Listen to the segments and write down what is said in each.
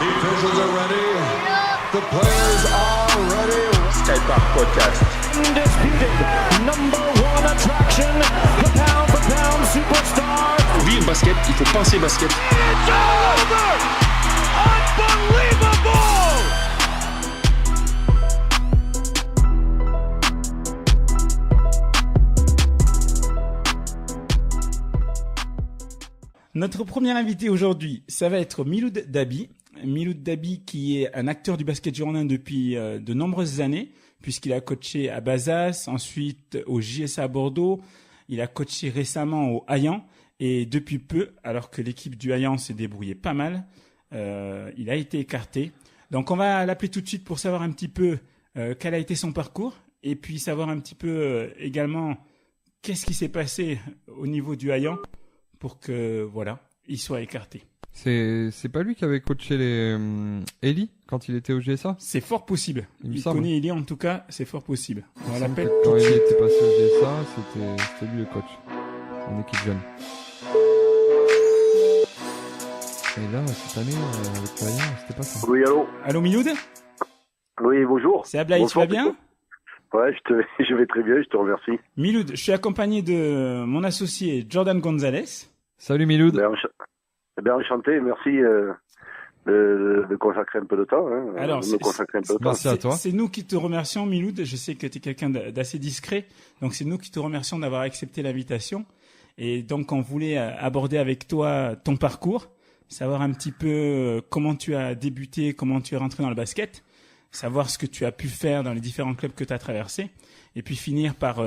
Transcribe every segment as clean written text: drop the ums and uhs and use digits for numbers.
The officials are ready. The players are ready. Skypark Podcast. Undisputed number one attraction, the pound for pound superstar. Oui, basket, il faut penser basket. It's over! Unbelievable! Notre premier invité aujourd'hui, ça va être Miloud Dabi. Miloud Dabi qui est un acteur du basket girondin depuis de nombreuses années, puisqu'il a coaché à Bazas, ensuite au JSA à Bordeaux. Il a coaché récemment au Hayan et depuis peu, alors que l'équipe du Hayan s'est débrouillée pas mal, il a été écarté. Donc on va l'appeler tout de suite pour savoir un petit peu quel a été son parcours et puis savoir un petit peu également qu'est-ce qui s'est passé au niveau du Hayan pour que voilà, il soit écarté. C'est pas lui qui avait coaché les Eli quand il était au GSA? C'est fort possible. Il Il connaît Eli en tout cas, c'est fort possible. On l'appelle tout Quand de Eli suite. était passé au GSA, c'était lui le coach. Une équipe jeune. Et là, cette année, avec le Hayan, c'était pas ça. Oui, allô. Allô Miloud? Oui, bonjour. C'est Ablaï, tu vas bien? Ouais, je vais très bien, je te remercie. Miloud, je suis accompagné de mon associé Jordan Gonzalez. Salut Miloud. Bien enchanté, merci de consacrer un peu de temps. Hein, Alors, de me consacrer un peu de temps. Merci à toi. C'est nous qui te remercions, Miloud. Je sais que tu es quelqu'un d'assez discret, donc c'est nous qui te remercions d'avoir accepté l'invitation. Et donc, on voulait aborder avec toi ton parcours, savoir un petit peu comment tu as débuté, comment tu es rentré dans le basket, savoir ce que tu as pu faire dans les différents clubs que tu as traversés, et puis finir par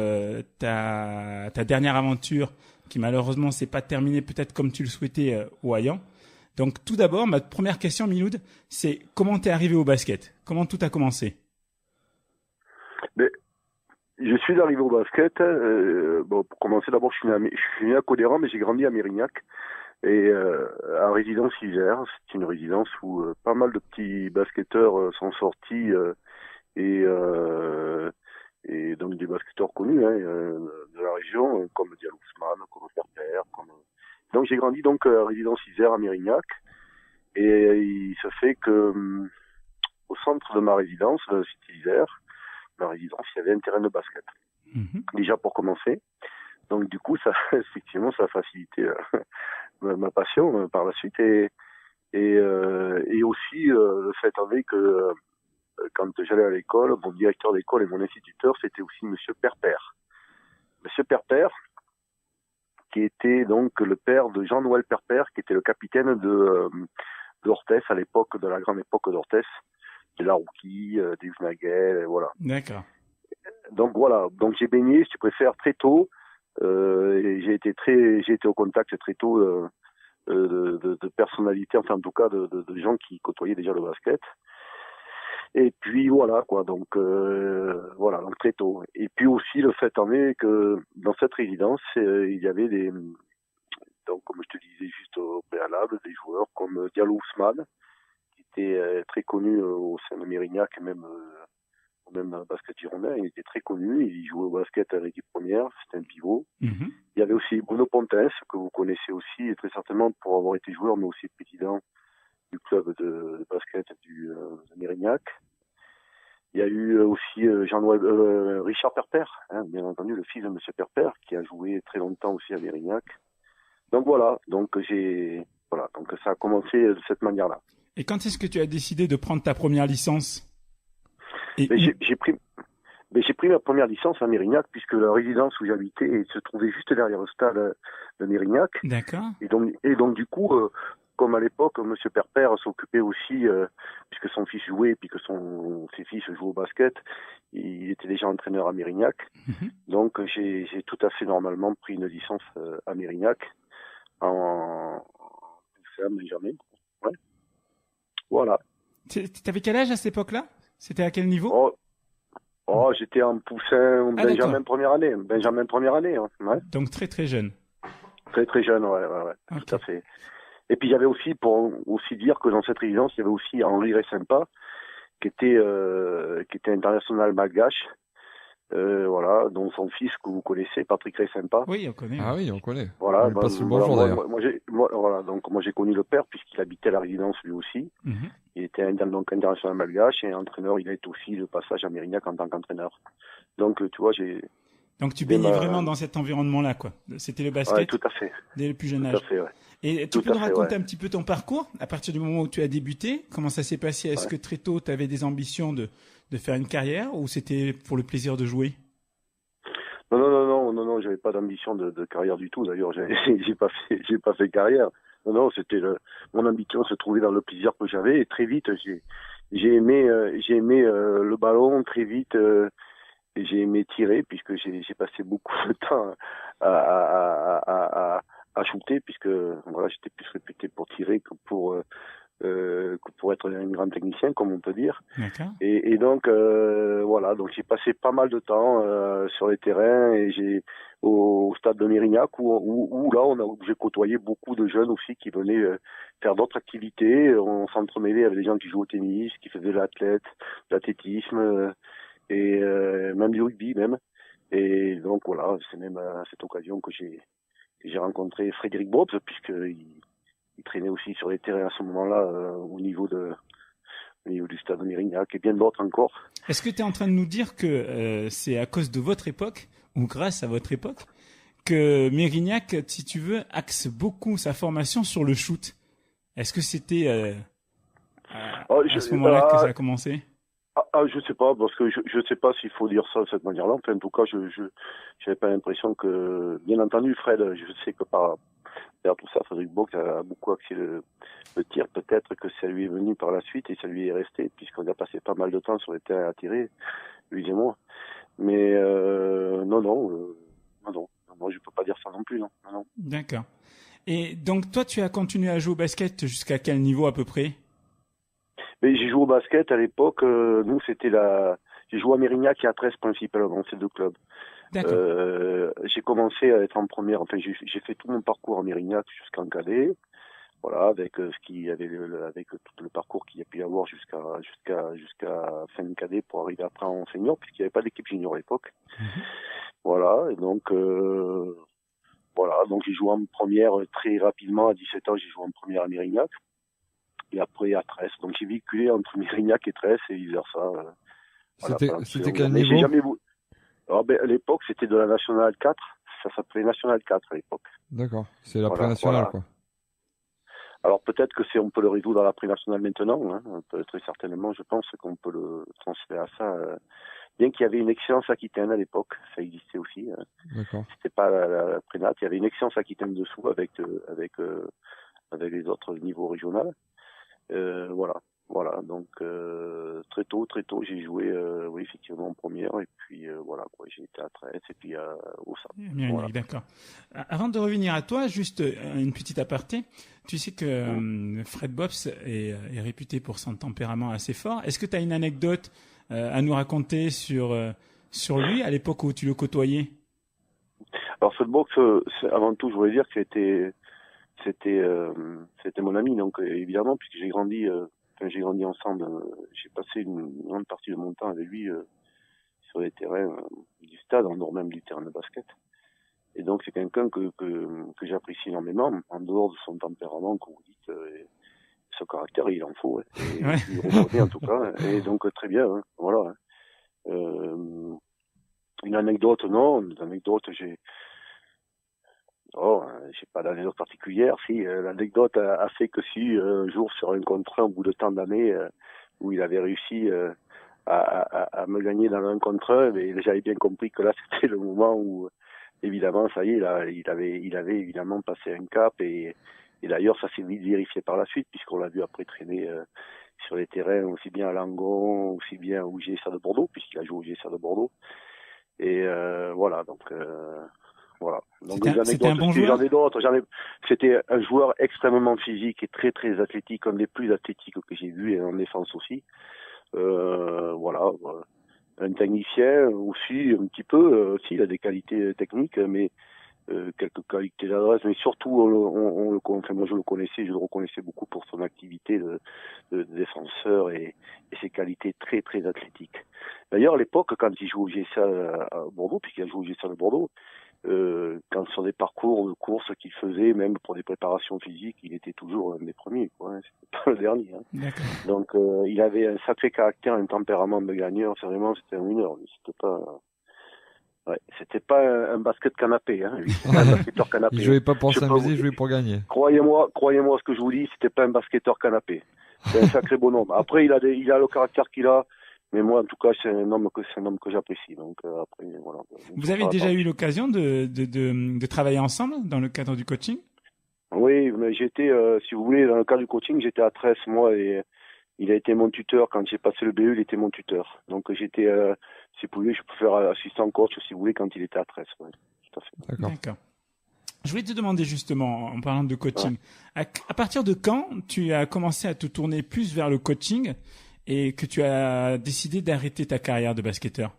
ta dernière aventure qui malheureusement s'est pas terminée peut-être comme tu le souhaitais au Hayan. Donc tout d'abord, ma première question, Miloud, c'est comment t'es arrivé au basket? Comment tout a commencé? Mais, je suis arrivé au basket. Bon, pour commencer, d'abord, je suis né à Codéran, mais j'ai grandi à Mérignac. Et à résidence Isère, c'est une résidence où pas mal de petits basketteurs sont sortis et donc des basketteurs connus de la région, comme Diallo Ousmane, comme Perper, Donc j'ai grandi donc à résidence Isère à Mérignac, et il se fait que au centre de ma résidence, de la cité Isère, ma résidence, il y avait un terrain de basket. Déjà pour commencer. Donc du coup, ça effectivement, ça a facilité ma passion par la suite, et aussi le fait avec que quand j'allais à l'école, mon directeur d'école et mon instituteur, c'était aussi Monsieur Perper. Monsieur Perper, qui était donc le père de Jean-Noël Perper, qui était le capitaine d'Orthès à l'époque, de la grande époque d'Orthès, de la Rouki, des Nagel, et voilà. D'accord. Donc voilà, donc j'ai baigné, si tu préfères, très tôt, et j'ai été au contact très tôt de personnalités, enfin en tout cas de gens qui côtoyaient déjà le basket. Et puis voilà quoi, donc voilà, donc très tôt. Et puis aussi le fait en est que dans cette résidence, il y avait donc comme je te disais juste au préalable, des joueurs comme Diallo Ousmane, qui était très connu au sein de Mérignac et même basket girondin. Il était très connu, il jouait au basket à l'équipe première, c'était un pivot. Il y avait aussi Bruno Pontens, que vous connaissez aussi, et très certainement pour avoir été joueur, mais aussi président du club de basket de Mérignac. Il y a eu aussi Richard Perper, bien entendu, le fils de Monsieur Perper, qui a joué très longtemps aussi à Mérignac. Donc voilà, donc ça a commencé de cette manière-là. Et quand est-ce que tu as décidé de prendre ta première licence? J'ai pris ma première licence à Mérignac, puisque la résidence où j'habitais se trouvait juste derrière le stade de Mérignac. D'accord. Et donc du coup, comme à l'époque, Monsieur Perper s'occupait aussi, puisque son fils jouait, puis que ses fils jouaient au basket, il était déjà entraîneur à Mérignac. Donc j'ai tout à fait normalement pris une licence à Mérignac en Benjamin. Ouais. Voilà. T'avais quel âge à cette époque-là? C'était à quel niveau? J'étais en poussin Benjamin première année. Hein. Ouais. Donc très très jeune. Très très jeune, ouais. Okay. Tout à fait. Et puis il y avait aussi, pour aussi dire que dans cette résidence, il y avait aussi Henri Ressimpa, qui était international malgache, Voilà, dont son fils que vous connaissez, Patrick Ray Sympa. Oui, on connaît. Ah oui, on connaît. Voilà, On lui passe le voilà, bonjour d'ailleurs. moi j'ai connu le père puisqu'il habitait à la résidence lui aussi. Mhm. Il était donc international malgache et entraîneur. Il a été aussi le passage à Mérignac en tant qu'entraîneur. Donc tu vois, Donc tu baignais vraiment dans cet environnement-là, quoi. C'était le basket ouais, tout à fait, dès le plus jeune tout à âge. fait, ouais. Et tu Tout peux à nous fait, raconter ouais. un petit peu ton parcours à partir du moment où tu as débuté? Comment ça s'est passé? Est-ce que très tôt tu avais des ambitions de faire une carrière ou c'était pour le plaisir de jouer? Non, j'avais pas d'ambition de carrière du tout. D'ailleurs, j'ai pas fait carrière. Non, c'était mon ambition se trouvait dans le plaisir que j'avais et très vite j'ai aimé le ballon très vite et j'ai aimé tirer puisque j'ai passé beaucoup de temps à shooter puisque voilà j'étais plus réputé pour tirer que pour être un grand technicien comme on peut dire. D'accord. Et donc voilà, donc j'ai passé pas mal de temps sur les terrains et au stade de Mérignac où là j'ai côtoyé beaucoup de jeunes aussi qui venaient faire d'autres activités. On s'entremêlait avec des gens qui jouaient au tennis, qui faisaient de l'athlétisme et même du rugby même. Et donc voilà, c'est même à cette occasion que j'ai rencontré Frédéric Bobs puisqu'il traînait aussi sur les terrains à ce moment-là au niveau du stade de Mérignac et bien d'autres encore. Est-ce que tu es en train de nous dire que c'est à cause de votre époque ou grâce à votre époque que Mérignac, si tu veux, axe beaucoup sa formation sur le shoot? Est-ce que c'était à ce moment-là que ça a commencé? Je sais pas, parce que je sais pas s'il faut dire ça de cette manière-là. Enfin, en tout cas, j'avais pas l'impression que, bien entendu, Fred, je sais que derrière tout ça, Frédéric Box a beaucoup axé le tir. Peut-être que ça lui est venu par la suite et ça lui est resté, puisqu'on a passé pas mal de temps sur les terrains à tirer, lui et moi. Mais, non, je peux pas dire ça non plus, non. D'accord. Et donc, toi, tu as continué à jouer au basket jusqu'à quel niveau à peu près? Mais j'ai joué au basket à l'époque. Nous, j'ai joué à Mérignac et à 13 principalement, ces deux clubs. D'accord. J'ai commencé à être en première. Enfin, j'ai fait tout mon parcours à Mérignac jusqu'en cadet. Voilà, avec avec tout le parcours qu'il y a pu y avoir jusqu'à fin de cadet pour arriver après en senior, puisqu'il n'y avait pas d'équipe junior à l'époque. Mhm. Voilà, et donc donc j'ai joué en première très rapidement à 17 ans. J'ai joué en première à Mérignac. Et après à Tresse. Donc j'ai véhiculé entre Mérignac et Tresse et vice versa. C'était quel niveau? Alors, à l'époque, c'était de la Nationale 4. Ça s'appelait Nationale 4 à l'époque. D'accord. C'est la pré-nationale, quoi. Alors peut-être que on peut le résoudre à la pré-nationale maintenant. Hein. Très certainement, je pense qu'on peut le transférer à ça. Bien qu'il y avait une excellence aquitaine à l'époque, ça existait aussi. D'accord. C'était pas la prénat, il y avait une excellence aquitaine dessous avec les autres niveaux régionaux. Voilà. Donc très tôt, j'ai joué, oui effectivement en première et puis voilà quoi, j'ai été à 13 et puis au SAP. Voilà. D'accord. Avant de revenir à toi, juste une petite aparté. Tu sais que Fred Bobs est réputé pour son tempérament assez fort. Est-ce que tu as une anecdote à nous raconter sur lui à l'époque où tu le côtoyais? Alors Fred Bobs, avant tout, je voulais dire que c'était mon ami, donc évidemment, puisque j'ai grandi ensemble. J'ai passé une grande partie de mon temps avec lui sur les terrains du stade, en dehors même du terrain de basket. Et donc c'est quelqu'un que j'apprécie énormément, en dehors de son tempérament, comme vous dites, son caractère, il en faut. Et Ouais. il reconnaît en tout cas. Et donc très bien, hein, voilà. Une anecdote, non. Une anecdote, j'ai pas d'anecdote particulière. Si, l'anecdote a fait que si un jour sur un contre 1 au bout de tant d'années où il avait réussi à me gagner dans un contre 1, mais j'avais bien compris que là c'était le moment où évidemment ça y est, là, il avait évidemment passé un cap et d'ailleurs ça s'est vite vérifié par la suite puisqu'on l'a vu après traîner sur les terrains aussi bien à Langon, aussi bien au GSA de Bordeaux puisqu'il a joué au GSA de Bordeaux et voilà donc. Voilà. Donc c'était un bon joueur. J'en ai d'autres. C'était un joueur extrêmement physique et très très athlétique, un des plus athlétiques que j'ai vu et en défense aussi. Voilà. Un technicien aussi un petit peu. Aussi, il a des qualités techniques, mais quelques qualités d'adresse, mais surtout enfin, moi je le reconnaissais beaucoup pour son activité de défenseur et ses qualités très très athlétiques. D'ailleurs à l'époque quand il jouait au GSA à Bordeaux, puisqu'il a joué au GSA de Bordeaux, quand sur des parcours de course qu'il faisait, même pour des préparations physiques, il était toujours un des premiers, quoi, hein. C'était pas le dernier, hein. D'accord. Donc il avait un sacré caractère, un tempérament de gagneur, c'était un winner, c'était pas un basket canapé, hein, lui. C'était un basketteur canapé. Il jouait pas pour Je sais s'amuser, pas, il jouait pour gagner. Croyez-moi ce que je vous dis, c'était pas un basketteur canapé. C'est un sacré bonhomme. Après, il a le caractère qu'il a, mais moi, en tout cas, c'est un homme que j'apprécie. Donc, après, voilà. Vous avez déjà eu l'occasion de travailler ensemble dans le cadre du coaching? Oui, mais j'étais, si vous voulez, dans le cadre du coaching, j'étais à Tresse, moi, et il a été mon tuteur. Quand j'ai passé le BE, il était mon tuteur. Donc, j'étais, si vous voulez, je peux faire assistant coach, si vous voulez, quand il était à Tresse. Ouais, tout à fait. D'accord. Je voulais te demander justement, en parlant de coaching, à partir de quand tu as commencé à te tourner plus vers le coaching et que tu as décidé d'arrêter ta carrière de basketteur?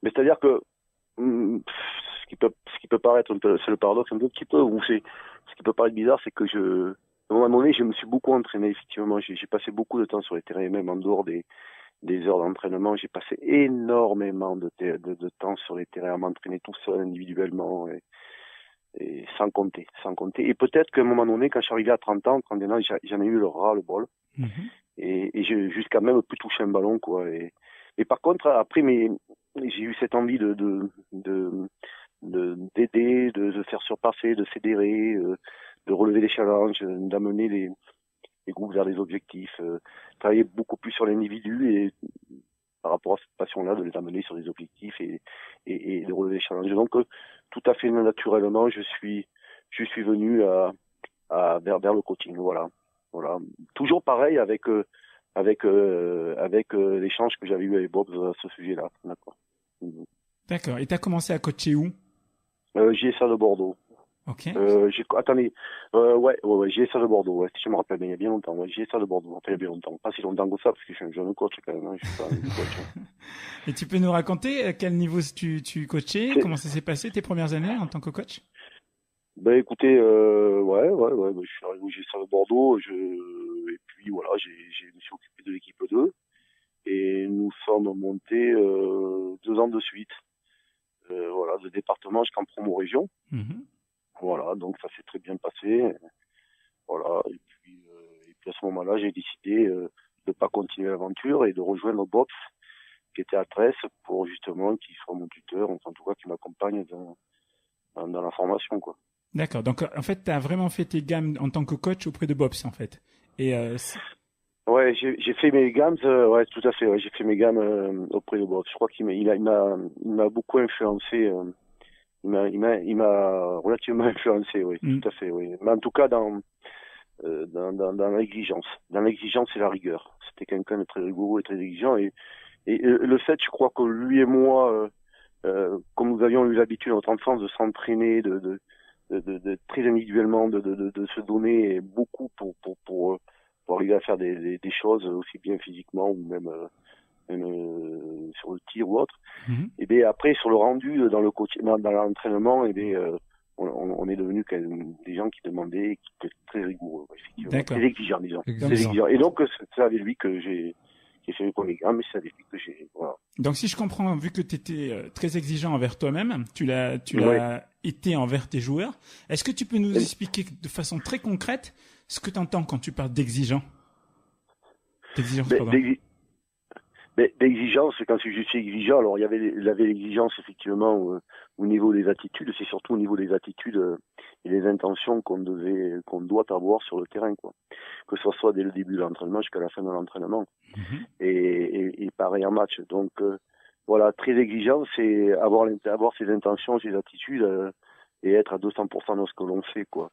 Mais c'est-à-dire que ce qui peut paraître un peu, c'est le paradoxe un peu petit peu, ou ce qui peut paraître bizarre, c'est que à un moment donné, je me suis beaucoup entraîné, effectivement. J'ai passé beaucoup de temps sur les terrains, et même en dehors des heures d'entraînement. J'ai passé énormément de temps sur les terrains à m'entraîner tout seul, individuellement, et sans compter. Et peut-être qu'à un moment donné, quand je suis arrivé à 30 ans, 31 ans, j'en ai eu le ras-le-bol. Et j'ai jusqu'à même plus touché un ballon, quoi. Et par contre, après, j'ai eu cette envie d'aider, de faire surpasser, de fédérer, de relever les challenges, d'amener les groupes vers des objectifs, travailler beaucoup plus sur l'individu et par rapport à cette passion-là, de les amener sur des objectifs et de relever les challenges. Donc, tout à fait naturellement, je suis venu vers le coaching, voilà. Toujours pareil avec l'échange que j'avais eu avec Bob à ce sujet-là. D'accord. Et tu as commencé à coacher où? JSA de Bordeaux. Ok. Attendez, JSA de Bordeaux, ouais, si je me rappelle bien, il y a bien longtemps, ouais, JSA de Bordeaux, enfin, il y a bien longtemps, pas si longtemps que ça, parce que je suis un jeune coach quand même, hein, je suis pas un coach. Hein. Et tu peux nous raconter à quel niveau tu coachais? Comment ça s'est passé tes premières années en tant que coach? Ben écoutez, je suis arrivé au JSA de Bordeaux, et puis voilà, je me suis occupé de l'équipe 2, et nous sommes montés 2 ans de suite, de département jusqu'en promo région. Voilà, donc ça s'est très bien passé. Voilà, et puis à ce moment-là, j'ai décidé de pas continuer l'aventure et de rejoindre Box, qui était à Tresse, pour justement qu'il soit mon tuteur, enfin, en tout cas, qui m'accompagne dans la formation, quoi. D'accord. Donc, en fait, tu as vraiment fait tes gammes en tant que coach auprès de Bobs, en fait. Et ouais, j'ai fait mes gammes, ouais, tout à fait. Ouais, j'ai fait mes gammes auprès de Bobs. Je crois qu'il m'a beaucoup influencé. Il m'a relativement influencé, oui, tout à fait, oui. Mais en tout cas, dans l'exigence. Dans l'exigence et la rigueur. C'était quelqu'un de très rigoureux et très exigeant. Et le fait, je crois que lui et moi, comme nous avions eu l'habitude dans notre enfance de s'entraîner, de très individuellement, de se donner beaucoup pour arriver à faire des choses aussi bien physiquement ou même sur le tir ou autre. Et bien après, sur le rendu, dans le coach, dans l'entraînement, et bien on est devenu des gens qui demandaient, qui étaient très rigoureux, effectivement, très exigeants, disons. Très exigeants. Et donc c'est avec lui que j'ai fait mes premiers gammes, mais c'est avec lui que j'ai, voilà. Donc si je comprends, vu que tu étais très exigeant envers toi-même, tu l'as été envers tes joueurs. Est-ce que tu peux nous expliquer de façon très concrète ce que tu entends quand tu parles d'exigeant? D'exigence, quand je suis exigeant, alors il y avait l'exigence effectivement au niveau des attitudes, c'est surtout au niveau des attitudes et des intentions qu'on doit avoir sur le terrain, quoi. Que ce soit dès le début de l'entraînement jusqu'à la fin de l'entraînement. Et pareil en match. Donc voilà, très exigeant, c'est avoir ses intentions, ses attitudes et être à 200% dans ce que l'on fait, quoi.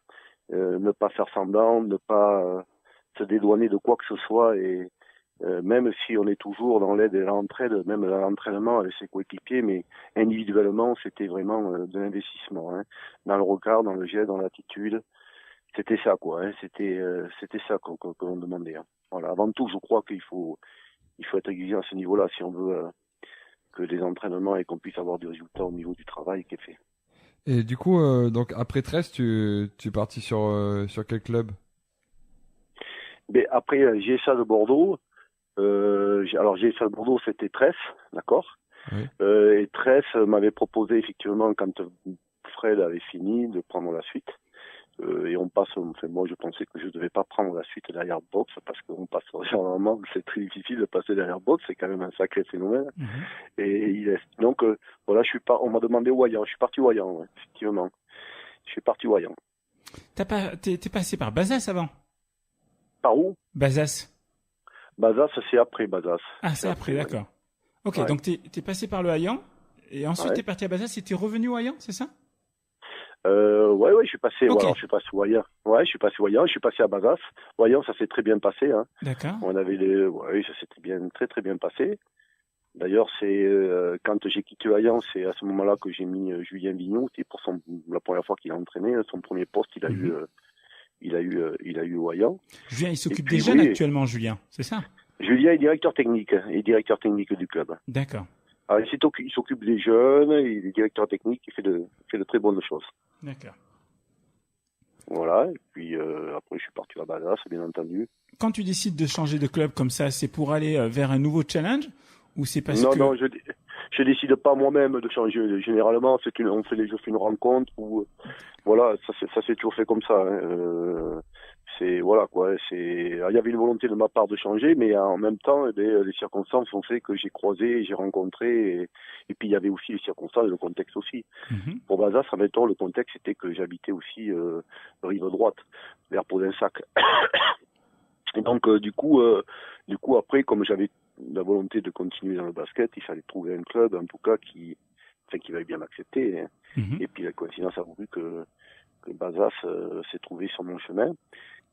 Ne pas faire semblant, ne pas se dédouaner de quoi que ce soit et même si on est toujours dans l'aide et l'entraide, même dans l'entraînement avec ses coéquipiers, mais individuellement, c'était vraiment de l'investissement, hein, dans le regard, dans le geste, dans l'attitude. C'était ça, quoi. Hein, c'était ça qu'on demandait. Hein. Voilà. Avant tout, je crois qu'il faut être exigeant à ce niveau-là si on veut que les entraînements et qu'on puisse avoir du résultat au niveau du travail qui est fait. Et du coup, donc après 13, tu es parti sur quel club? Mais après, GSA de Bordeaux, alors GSA de Bordeaux, c'était Tresse, d'accord. Oui. Et Tresse m'avait proposé effectivement, quand Fred avait fini, de prendre la suite. Et on passe, enfin, moi je pensais que je devais pas prendre la suite derrière box, parce qu'on passe généralement, c'est très difficile de passer derrière box, c'est quand même un sacré phénomène. Et donc voilà, on m'a demandé Wayang, je suis parti Wayang, ouais, effectivement. Je suis parti Wayang. T'es passé par Bazas avant? Par où? Bazas. Bazas, c'est après Bazas. Ah, c'est après, d'accord. Ok, Ouais. donc t'es passé par le Hayan, et ensuite Ouais. t'es parti à Bazas et t'es revenu au Hayan, c'est ça? Ouais, je suis passé, Ok. voilà, je suis passé Wayang. Ouais, je suis passé Wayang, je suis passé à Bazas. Wayang, ça s'est très bien passé, hein. D'accord. On avait ouais, ça s'est très bien passé. D'ailleurs, c'est quand j'ai quitté Wayang, c'est à ce moment-là que j'ai mis Julien Vigneault. C'était pour la première fois qu'il a entraîné, son premier poste, il a eu Wayang. Julien, il s'occupe puis, des jeunes oui. actuellement, Julien, c'est ça? Julien est directeur technique du club. D'accord. Alors, il s'occupe des jeunes, il est directeur technique, il fait de très bonnes choses. D'accord. Voilà, et puis après je suis parti à Bazas, bien entendu. Quand tu décides de changer de club comme ça, c'est pour aller vers un nouveau challenge ou c'est parce que... Non, je décide pas moi-même de changer. Généralement, je fais une rencontre ou voilà, ça s'est toujours fait comme ça. Hein. Voilà quoi. Il y avait une volonté de ma part de changer, mais en même temps, les circonstances ont fait que j'ai croisé, j'ai rencontré, et puis il y avait aussi les circonstances, le contexte aussi. Mhm. Pour Bazas, en même temps, le contexte c'était que j'habitais aussi rive droite, vers Podensac. Et donc du coup après, comme j'avais la volonté de continuer dans le basket, il fallait trouver un club en tout cas qui veuille bien m'accepter. Hein. Mhm. Et puis la coïncidence a voulu que Bazas s'est trouvé sur mon chemin.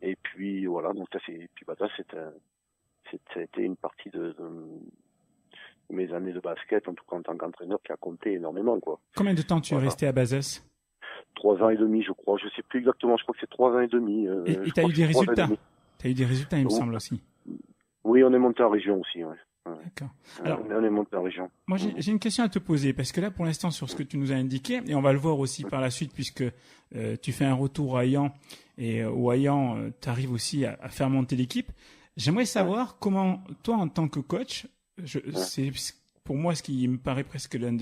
Et puis voilà, donc puis Bazas ça a été une partie de mes années de basket, en tout cas en tant qu'entraîneur, qui a compté énormément quoi. Combien de temps tu es Voilà. resté à Bazas? 3 ans et demi, je crois. Je sais plus exactement. Je crois que c'est 3 ans et demi. Et t'as eu des résultats? T'as eu des résultats, il me semble aussi. Oui, on est monté en région aussi. Ouais. D'accord. Alors, On est monté en région. moi, j'ai une question à te poser, parce que là, pour l'instant, sur ce que tu nous as indiqué, et on va le voir aussi par la suite, puisque tu fais un retour à Hayan, et au Hayan, tu arrives aussi à faire monter l'équipe. J'aimerais savoir comment, toi, en tant que coach, c'est pour moi ce qui me paraît presque l'une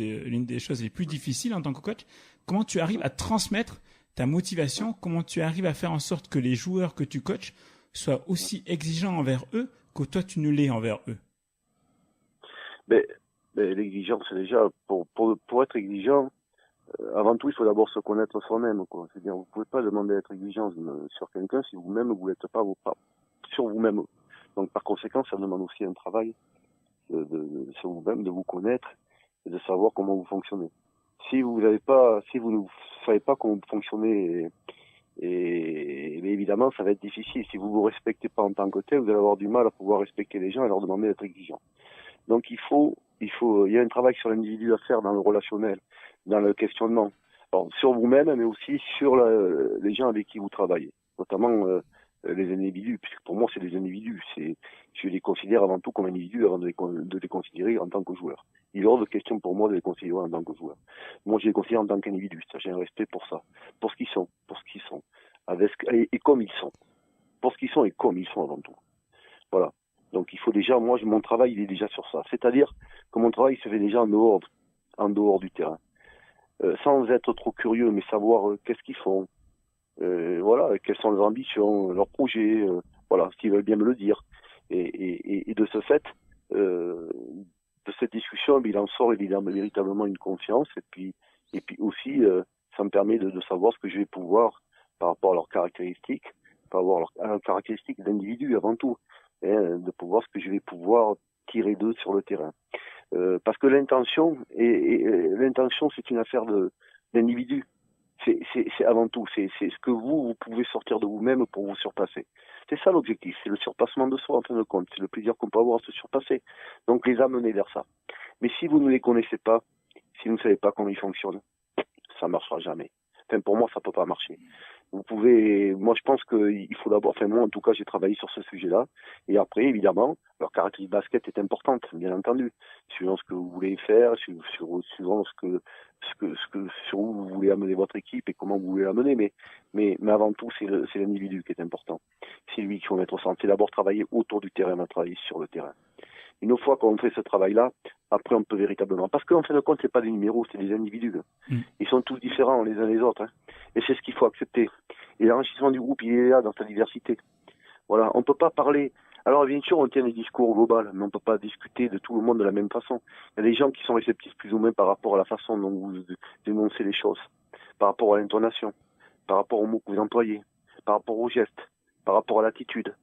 des choses les plus difficiles en tant que coach, comment tu arrives à transmettre ta motivation, comment tu arrives à faire en sorte que les joueurs que tu coaches soient aussi exigeants envers eux que toi, tu ne l'es envers eux. Mais l'exigence, c'est déjà pour être exigeant, avant tout, il faut d'abord se connaître soi-même, quoi. C'est-à-dire, vous pouvez pas demander d'être exigeant sur quelqu'un si vous-même vous n'êtes pas sur vous-même. Donc, par conséquent, ça demande aussi un travail sur vous-même, de vous connaître et de savoir comment vous fonctionnez. Si vous ne savez pas comment vous fonctionnez, mais évidemment, ça va être difficile. Si vous vous respectez pas en tant que tel, vous allez avoir du mal à pouvoir respecter les gens et leur demander d'être exigeant. Donc il y a un travail sur l'individu à faire dans le relationnel, dans le questionnement. Alors, sur vous-même, mais aussi sur les gens avec qui vous travaillez, notamment les individus, puisque pour moi c'est des individus. Je les considère avant tout comme individus avant de les considérer en tant que joueurs. Il est hors de question pour moi de les considérer en tant que joueurs. Moi je les considère en tant qu'individus. J'ai un respect pour ça, pour ce qu'ils sont, et comme ils sont, pour ce qu'ils sont et comme ils sont avant tout. Voilà. Donc il faut déjà, mon travail il est déjà sur ça. C'est-à-dire que mon travail se fait déjà en dehors du terrain. Sans être trop curieux, mais savoir qu'est-ce qu'ils font, voilà, quelles sont leurs ambitions, leurs projets, voilà, s'ils veulent bien me le dire. Et de ce fait, de cette discussion, il en sort véritablement une confiance, et puis aussi, ça me permet de savoir ce que je vais pouvoir, par rapport à leurs caractéristiques, à leurs caractéristiques d'individus avant tout, de pouvoir ce que je vais pouvoir tirer d'eux sur le terrain. Parce que l'intention, c'est une affaire d'individu. C'est avant tout, c'est ce que vous pouvez sortir de vous-même pour vous surpasser. C'est ça l'objectif, c'est le surpassement de soi en fin de compte, c'est le plaisir qu'on peut avoir à se surpasser. Donc les amener vers ça. Mais si vous ne les connaissez pas, si vous ne savez pas comment ils fonctionnent, ça marchera jamais. Enfin, pour moi, ça peut pas marcher. Vous pouvez, moi je pense qu'il faut d'abord, enfin moi en tout cas j'ai travaillé sur ce sujet-là, et après évidemment leur caractéristique basket est importante, bien entendu, suivant ce que vous voulez faire, suivant sur où vous voulez amener votre équipe et comment vous voulez l'amener, mais avant tout c'est l'individu qui est important, c'est lui qu'il faut mettre au centre, c'est d'abord travailler autour du terrain, à travailler sur le terrain. Une fois qu'on fait ce travail-là, après on peut véritablement, parce qu'en fin de compte c'est pas des numéros, c'est des individus. Ils sont tous différents les uns les autres, hein. Et c'est ce qu'il faut accepter. Et l'enrichissement du groupe, il est là dans sa diversité. Voilà, on peut pas parler. Alors bien sûr, on tient des discours globaux, mais on peut pas discuter de tout le monde de la même façon. Il y a des gens qui sont réceptifs plus ou moins par rapport à la façon dont vous dénoncez les choses, par rapport à l'intonation, par rapport aux mots que vous employez, par rapport aux gestes, par rapport à l'attitude.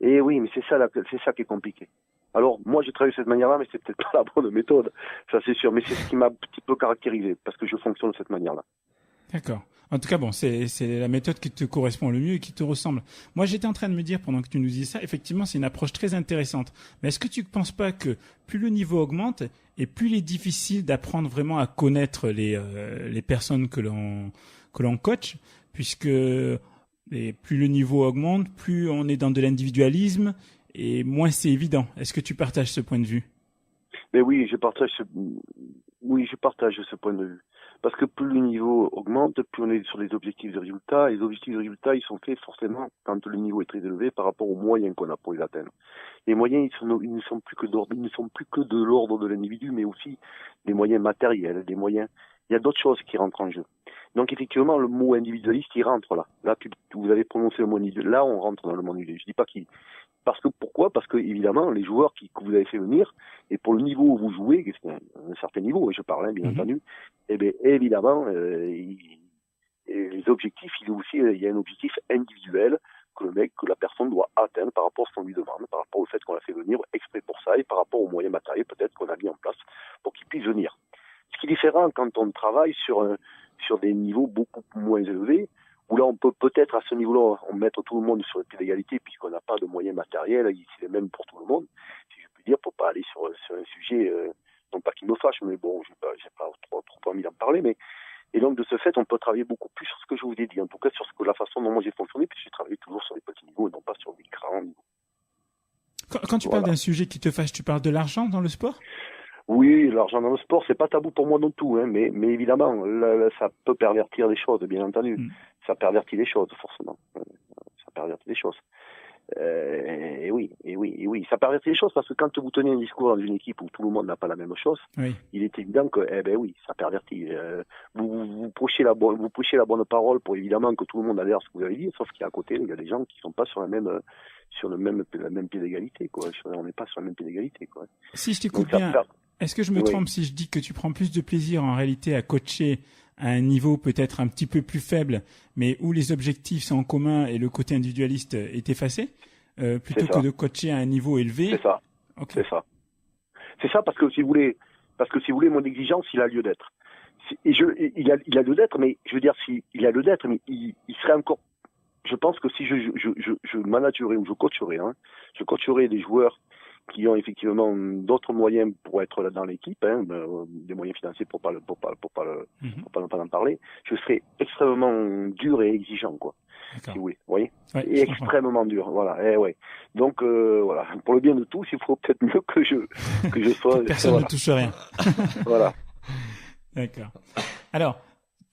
Et oui, mais c'est ça qui est compliqué. Alors, moi, je travaille de cette manière-là, mais c'est peut-être pas la bonne méthode, ça c'est sûr. Mais c'est ce qui m'a un petit peu caractérisé, parce que je fonctionne de cette manière-là. D'accord. En tout cas, bon, c'est la méthode qui te correspond le mieux et qui te ressemble. Moi, j'étais en train de me dire, pendant que tu nous disais ça, effectivement, c'est une approche très intéressante. Mais est-ce que tu ne penses pas que plus le niveau augmente et plus il est difficile d'apprendre vraiment à connaître les personnes que l'on coach, puisque plus le niveau augmente, plus on est dans de l'individualisme et moins c'est évident. Est-ce que tu partages ce point de vue? Mais oui, je partage ce point de vue. Parce que plus le niveau augmente, plus on est sur des objectifs de résultats. Et les objectifs de résultats, ils sont faits forcément quand le niveau est très élevé par rapport aux moyens qu'on a pour les atteindre. Les moyens, ils ne sont plus que de l'ordre de l'individu, mais aussi des moyens matériels, des moyens. Il y a d'autres choses qui rentrent en jeu. Donc effectivement, le mot individualiste, il rentre là. Là, vous avez prononcé le mot individuel. Là, on rentre dans le mot individuel. Je dis pas qu'il. Pourquoi? Parce que évidemment, les joueurs que vous avez fait venir, et pour le niveau où vous jouez, c'est un certain niveau, et je parle, bien entendu, eh bien évidemment, les objectifs, il y a un objectif individuel que la personne doit atteindre par rapport à ce qu'on lui demande, par rapport au fait qu'on l'a fait venir exprès pour ça, et par rapport aux moyens matériels peut-être qu'on a mis en place pour qu'il puisse venir. Ce qui est différent quand on travaille sur des niveaux beaucoup moins élevés, où là on peut peut-être à ce niveau-là on mettre tout le monde sur le pied d'égalité puisqu'on n'a pas de moyens matériels, ici les mêmes pour tout le monde, si je puis dire, pour pas aller sur un sujet, non pas qui me fâche, mais bon, j'ai pas trop envie d'en parler, mais et donc de ce fait on peut travailler beaucoup plus sur ce que je vous ai dit, en tout cas sur la façon dont moi j'ai fonctionné, puisque j'ai travaillé toujours sur les petits niveaux et non pas sur des grands niveaux. Quand tu parles d'un sujet qui te fâche, tu parles de l'argent dans le sport? Oui, l'argent dans le sport, c'est pas tabou pour moi non tout, hein, mais évidemment, là, ça peut pervertir les choses, bien entendu. Ça pervertit les choses, forcément. Ça pervertit les choses. Et oui, ça pervertit les choses parce que quand vous tenez un discours dans une équipe où tout le monde n'a pas la même chose, il est évident que, ça pervertit. Vous prêchez la bonne parole pour évidemment que tout le monde adhère à ce que vous avez dit, sauf qu'à côté, il y a des gens qui sont pas sur le même pied d'égalité, quoi. On n'est pas sur le même pied d'égalité, quoi. Si je t'écoute bien, est-ce que je me trompe si je dis que tu prends plus de plaisir en réalité à coacher à un niveau peut-être un petit peu plus faible, mais où les objectifs sont en commun et le côté individualiste est effacé, plutôt que de coacher à un niveau élevé? C'est ça. Okay. C'est ça parce que si vous voulez, mon exigence, il a lieu d'être. Il a lieu d'être, mais je veux dire, il a lieu d'être, mais il serait encore. Je pense que si je managerais ou je coacherais des joueurs qui ont effectivement d'autres moyens pour être là dans l'équipe, des moyens financiers pour pas en parler, je serais extrêmement dur et exigeant, quoi. Si vous voyez, et extrêmement dur, voilà. Donc voilà, pour le bien de tous, il faut peut-être mieux que je sois. Personne ne touche rien. Voilà. D'accord. Alors,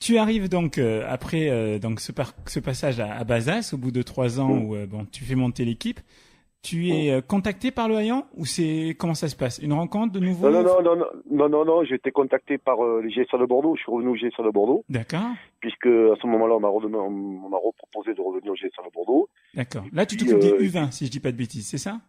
tu arrives donc après donc ce passage à Bazas au bout de 3 ans où tu fais monter l'équipe. Tu es contacté par le Hayan ou comment ça se passe? Une rencontre de nouveau? Non, j'ai été contacté par les GSA de Bordeaux. Je suis revenu au GSA de Bordeaux. D'accord. Puisque à ce moment-là, on m'a reproposé de revenir au GSA de Bordeaux. D'accord. Là, tu t'occupes des U20, si je dis pas de bêtises, c'est ça?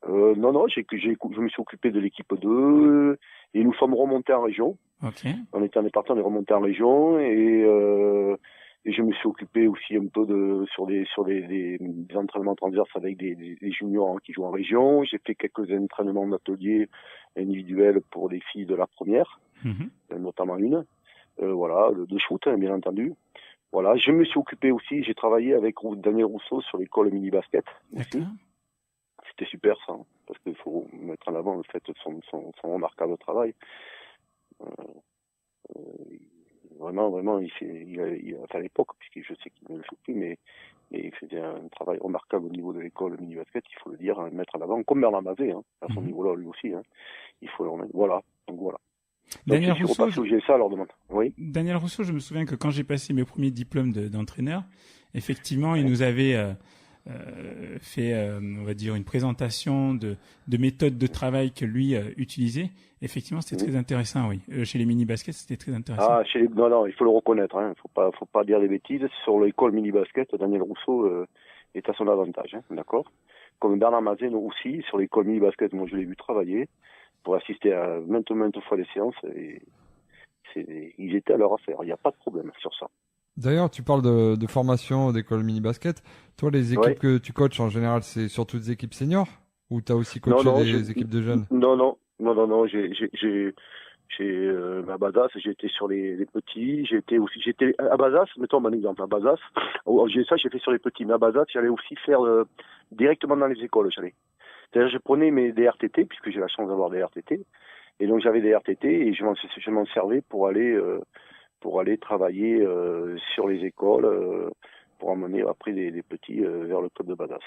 Non, je me suis occupé de l'équipe 2 et nous sommes remontés en région. Ok. On est remontés en région et je me suis occupé aussi un peu sur des entraînements transverses avec des juniors qui jouent en région. J'ai fait quelques entraînements d'atelier individuels pour des filles de la première, notamment une, de shoot, bien entendu. Voilà, je me suis occupé aussi, j'ai travaillé avec Daniel Rousseau sur l'école mini basket. Aussi. C'était super ça, parce qu'il faut mettre en avant le fait de son remarquable travail. Vraiment, enfin, à l'époque, puisque je sais qu'il ne le fait plus, mais il faisait un travail remarquable au niveau de l'école mini-basket, il faut le dire, hein, mettre à l'avant, comme Bernard Mazet, hein, à son niveau-là, lui aussi, hein. Il faut le remettre. Voilà. Donc, voilà. Donc, Daniel je suis Rousseau, repassé au GSA à leur demande. Oui. Daniel Rousseau, je me souviens que quand j'ai passé mes premiers diplômes d'entraîneur, effectivement, il nous avait fait, on va dire, une présentation de méthodes de travail que lui utilisait. Effectivement, c'était très intéressant, oui. Chez les mini-baskets, c'était très intéressant. Ah, non, il faut le reconnaître, hein. Faut pas dire des bêtises. Sur l'école mini-basket, Daniel Rousseau est à son avantage, hein, d'accord? Comme Bernard Mazet aussi, sur l'école mini-basket, moi je l'ai vu travailler pour assister à maintes fois les séances et ils étaient à leur affaire. Il n'y a pas de problème sur ça. D'ailleurs, tu parles de formation d'école mini-basket. Toi, les équipes que tu coaches, en général, c'est surtout des équipes seniors? Ou tu as aussi coaché des équipes de jeunes? Non. J'ai à Bazas, j'étais sur les petits, j'étais à Bazas, mettons un exemple, à Bazas, j'ai fait sur les petits, mais à Bazas, j'allais aussi faire directement dans les écoles, C'est-à-dire, je prenais des RTT, puisque j'ai la chance d'avoir des RTT, et donc j'avais des RTT, et je m'en servais pour aller travailler sur les écoles, pour emmener après les petits vers le club de Bazas.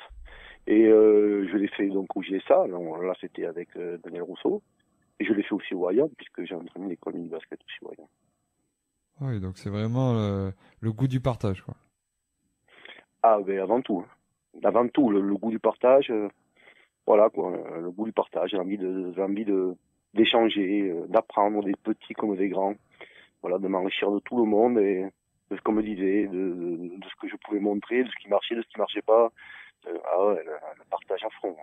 Et je l'ai fait donc au GSA, là c'était avec Daniel Rousseau, et je l'ai fait aussi au Hayan, puisque j'ai entraîné l'école mini-basket aussi au Hayan. Oui, donc c'est vraiment le goût du partage, quoi. Ah, ben avant tout. Avant tout, le goût du partage, voilà quoi, le goût du partage, l'envie d'échanger, d'apprendre des petits comme des grands, voilà, de m'enrichir de tout le monde et de ce qu'on me disait, de ce que je pouvais montrer, de ce qui marchait, de ce qui marchait pas. Le partage à fond.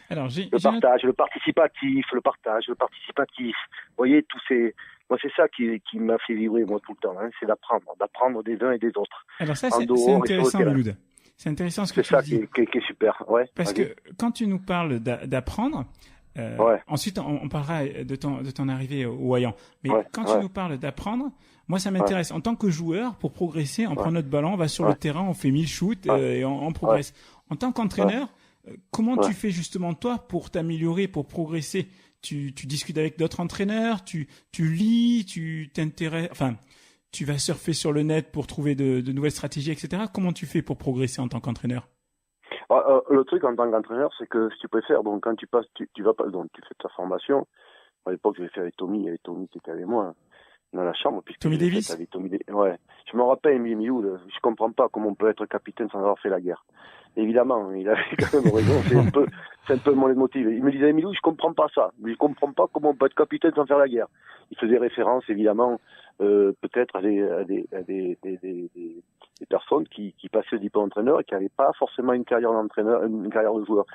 Alors, le participatif. Vous voyez, moi, c'est ça qui m'a fait vibrer, moi, tout le temps, hein, c'est d'apprendre des uns et des autres. Alors ça, c'est intéressant, Miloud. C'est intéressant ce que tu dis. C'est ça qui est super, ouais. Parce que quand tu nous parles d'apprendre, ensuite on parlera de ton arrivée au Hayan. Mais quand tu nous parles d'apprendre, moi ça m'intéresse. En tant que joueur, pour progresser, on prend notre ballon, on va sur le terrain, on fait 1000 shoots et on progresse. En tant qu'entraîneur, comment tu fais justement toi pour t'améliorer, pour progresser? Tu discutes avec d'autres entraîneurs, tu lis, tu t'intéresses, enfin, tu vas surfer sur le net pour trouver de nouvelles stratégies, etc. Comment tu fais pour progresser en tant qu'entraîneur? Le truc en tant qu'entraîneur, c'est que si tu préfères, donc quand tu passes, tu vas pas, donc tu fais ta formation. À l'époque, je l'ai fait avec Tommy qui était avec moi dans la chambre. Tommy Davis? Ouais. Je me rappelle, Milou, je comprends pas comment on peut être capitaine sans avoir fait la guerre. Évidemment, il avait quand même raison, c'est un peu mon leitmotiv. Il me disait, Milou, je comprends pas ça. Je comprends pas comment on peut être capitaine sans faire la guerre. Il faisait référence, évidemment, peut-être à des personnes qui passaient le diplôme d'entraîneur et qui n'avaient pas forcément une carrière d'entraîneur, une carrière de joueur.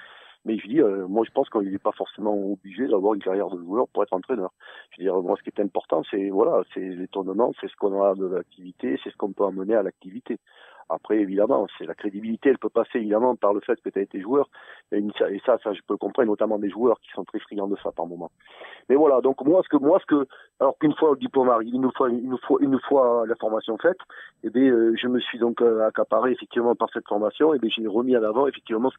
Mais je dis, moi je pense qu'il n'est pas forcément obligé d'avoir une carrière de joueur pour être entraîneur. Je veux dire, moi ce qui est important, c'est les tournements, c'est ce qu'on a de l'activité, c'est ce qu'on peut amener à l'activité. Après, évidemment, c'est la crédibilité, elle peut passer évidemment par le fait que tu as été joueur, et ça, je peux le comprendre, notamment des joueurs qui sont très friands de ça par moment. Mais voilà, donc moi, alors qu'une fois le diplôme arrive, une fois la formation faite, je me suis donc accaparé effectivement par cette formation, et j'ai remis en avant effectivement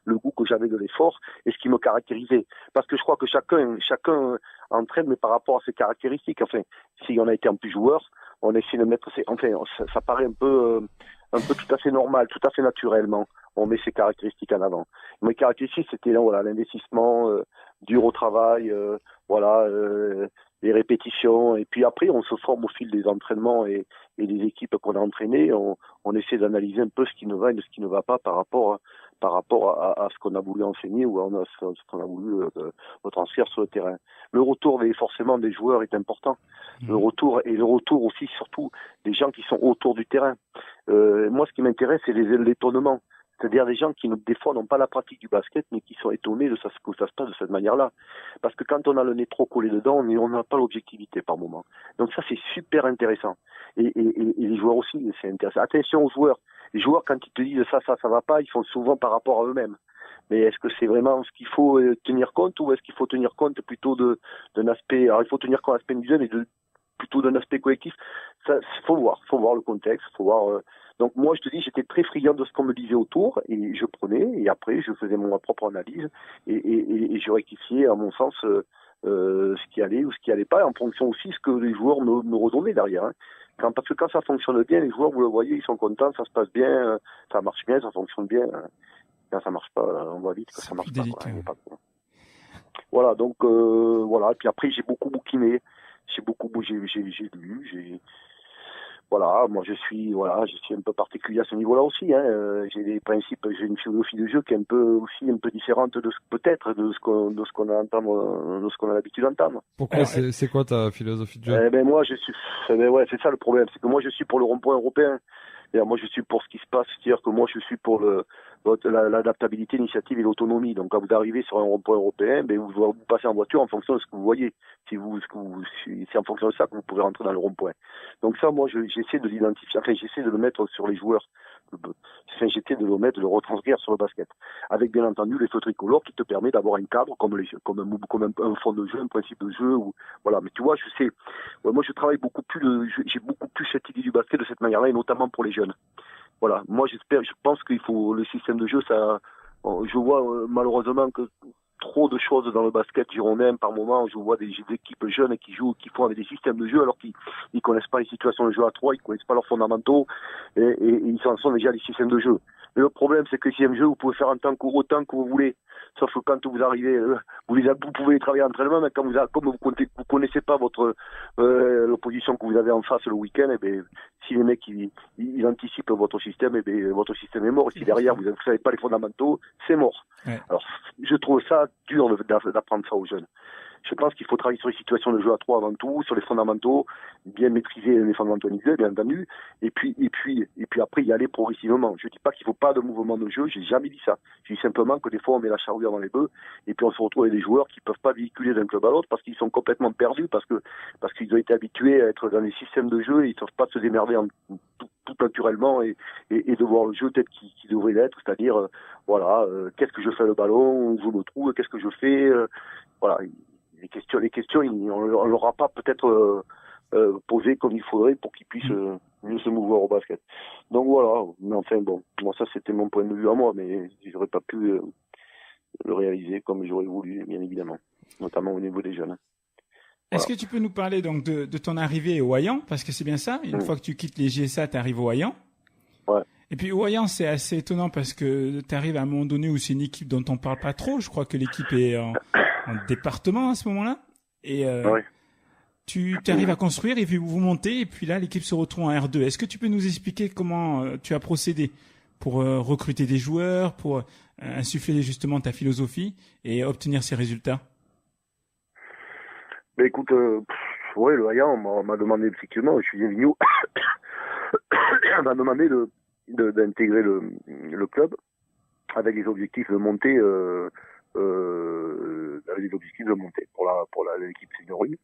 le goût que j'avais de l'effort et ce qui me caractérisait. Parce que je crois que chacun entraîne, mais par rapport à ses caractéristiques. Enfin, si on a été en plus joueur, on essaie de mettre ça paraît un peu tout à fait normal, tout à fait naturellement. On met ses caractéristiques en avant. Mes caractéristiques, c'était l'investissement, dur au travail, les répétitions. Et puis après, on se forme au fil des entraînements et des équipes qu'on a entraînées. On essaie d'analyser un peu ce qui nous va et ce qui ne va pas par rapport à ce qu'on a voulu enseigner ou à ce qu'on a voulu retranscrire sur le terrain. Le retour forcément des joueurs est important. Le retour aussi, surtout, des gens qui sont autour du terrain. Moi, ce qui m'intéresse, c'est les tournements. C'est-à-dire des gens qui, des fois, n'ont pas la pratique du basket, mais qui sont étonnés de que ça se passe de cette manière-là. Parce que quand on a le nez trop collé dedans, on n'a pas l'objectivité par moment. Donc ça, c'est super intéressant. Et les joueurs aussi, c'est intéressant. Attention aux joueurs. Les joueurs, quand ils te disent ça va pas, ils font souvent par rapport à eux-mêmes. Mais est-ce que c'est vraiment ce qu'il faut tenir compte, ou est-ce qu'il faut tenir compte plutôt d'un aspect, alors il faut tenir compte de l'aspect individuel, mais plutôt d'un aspect collectif? Ça, faut voir le contexte, faut voir. Donc moi, je te dis, j'étais très friand de ce qu'on me disait autour, et je prenais, et après, je faisais ma propre analyse, et je rectifiais, à mon sens, ce qui allait ou ce qui allait pas, en fonction aussi de ce que les joueurs me redonnaient derrière. Hein. Parce que quand ça fonctionne bien, les joueurs, vous le voyez, ils sont contents, ça se passe bien, ça marche bien, ça fonctionne bien. Quand ça marche pas, on voit vite que ça marche pas. Voilà, donc voilà. Et puis après, j'ai beaucoup bouquiné, j'ai lu, voilà, moi je suis un peu particulier à ce niveau-là aussi. J'ai des principes, j'ai une philosophie de jeu qui est un peu différente de ce qu'on a l'habitude d'entendre. Pourquoi c'est quoi ta philosophie de jeu? Moi je suis, c'est ça le problème, c'est que moi je suis pour le rond-point européen. Moi je suis pour ce qui se passe, c'est-à-dire que moi je suis pour l'adaptabilité, l'initiative et l'autonomie. Donc quand vous arrivez sur un rond-point européen, vous passez en voiture en fonction de ce que vous voyez. C'est en fonction de ça que vous pouvez rentrer dans le rond-point. Donc ça, moi j'essaie de l'identifier, j'essaie de le mettre sur les joueurs. J'essaie de le retranscrire sur le basket. Avec bien entendu les feux tricolores qui te permet d'avoir un cadre comme un fond de jeu, un principe de jeu. Voilà. Mais tu vois, moi je travaille j'ai beaucoup plus cette idée du basket de cette manière-là, et notamment pour les jeunes. Voilà. Moi je pense qu'il faut le système de jeu, je vois malheureusement que trop de choses dans le basket girondin par moment. Je vois des équipes jeunes qui font avec des systèmes de jeu alors qu'ils connaissent pas les situations de jeu à 3, ils connaissent pas leurs fondamentaux et ils en sont déjà des systèmes de jeu. Mais le problème, c'est que si un jeu, vous pouvez faire autant que vous voulez. Sauf que quand vous arrivez, vous pouvez travailler en entraînement, mais comme vous connaissez pas l'opposition que vous avez en face le week-end, si les mecs ils anticipent votre système, votre système est mort. Et si derrière vous savez pas les fondamentaux, c'est mort. Ouais. Alors, je trouve ça dur d'apprendre ça aux jeunes. Je pense qu'il faut travailler sur les situations de jeu à 3 avant tout, sur les fondamentaux, bien maîtriser les fondamentaux individuels, bien entendu, et puis après y aller progressivement. Je dis pas qu'il faut pas de mouvement de jeu, j'ai jamais dit ça. Je dis simplement que des fois on met la charrue avant les bœufs, et puis on se retrouve avec des joueurs qui peuvent pas véhiculer d'un club à l'autre parce qu'ils sont complètement perdus, parce qu'ils ont été habitués à être dans des systèmes de jeu et ils savent pas se démerder tout naturellement et de voir le jeu tel qu'il devrait l'être, c'est-à-dire qu'est-ce que je fais le ballon, où je me trouve, qu'est-ce que je fais, voilà. Les questions, on leur a pas peut-être posé comme il faudrait pour qu'ils puissent mieux se mouvoir au basket. Donc voilà, mais enfin bon, moi ça c'était mon point de vue à moi, mais j'aurais pas pu le réaliser comme j'aurais voulu, bien évidemment, notamment au niveau des jeunes. Voilà. Est-ce que tu peux nous parler donc de ton arrivée au Hayan, parce que c'est bien ça, une fois que tu quittes les GSA, tu arrives au Hayan. Ouais. Et puis au Hayan, c'est assez étonnant parce que tu arrives à un moment donné où c'est une équipe dont on parle pas trop. Je crois que l'équipe est en département à ce moment-là. Et tu arrives à construire et puis vous montez. Et puis là, l'équipe se retrouve en R2. Est-ce que tu peux nous expliquer comment tu as procédé pour recruter des joueurs, pour insuffler justement ta philosophie et obtenir ces résultats? Écoute, le Hayan, on m'a demandé effectivement, je suis Vigneault, on m'a demandé d'intégrer le club avec les objectifs de monter pour l'équipe seniorine.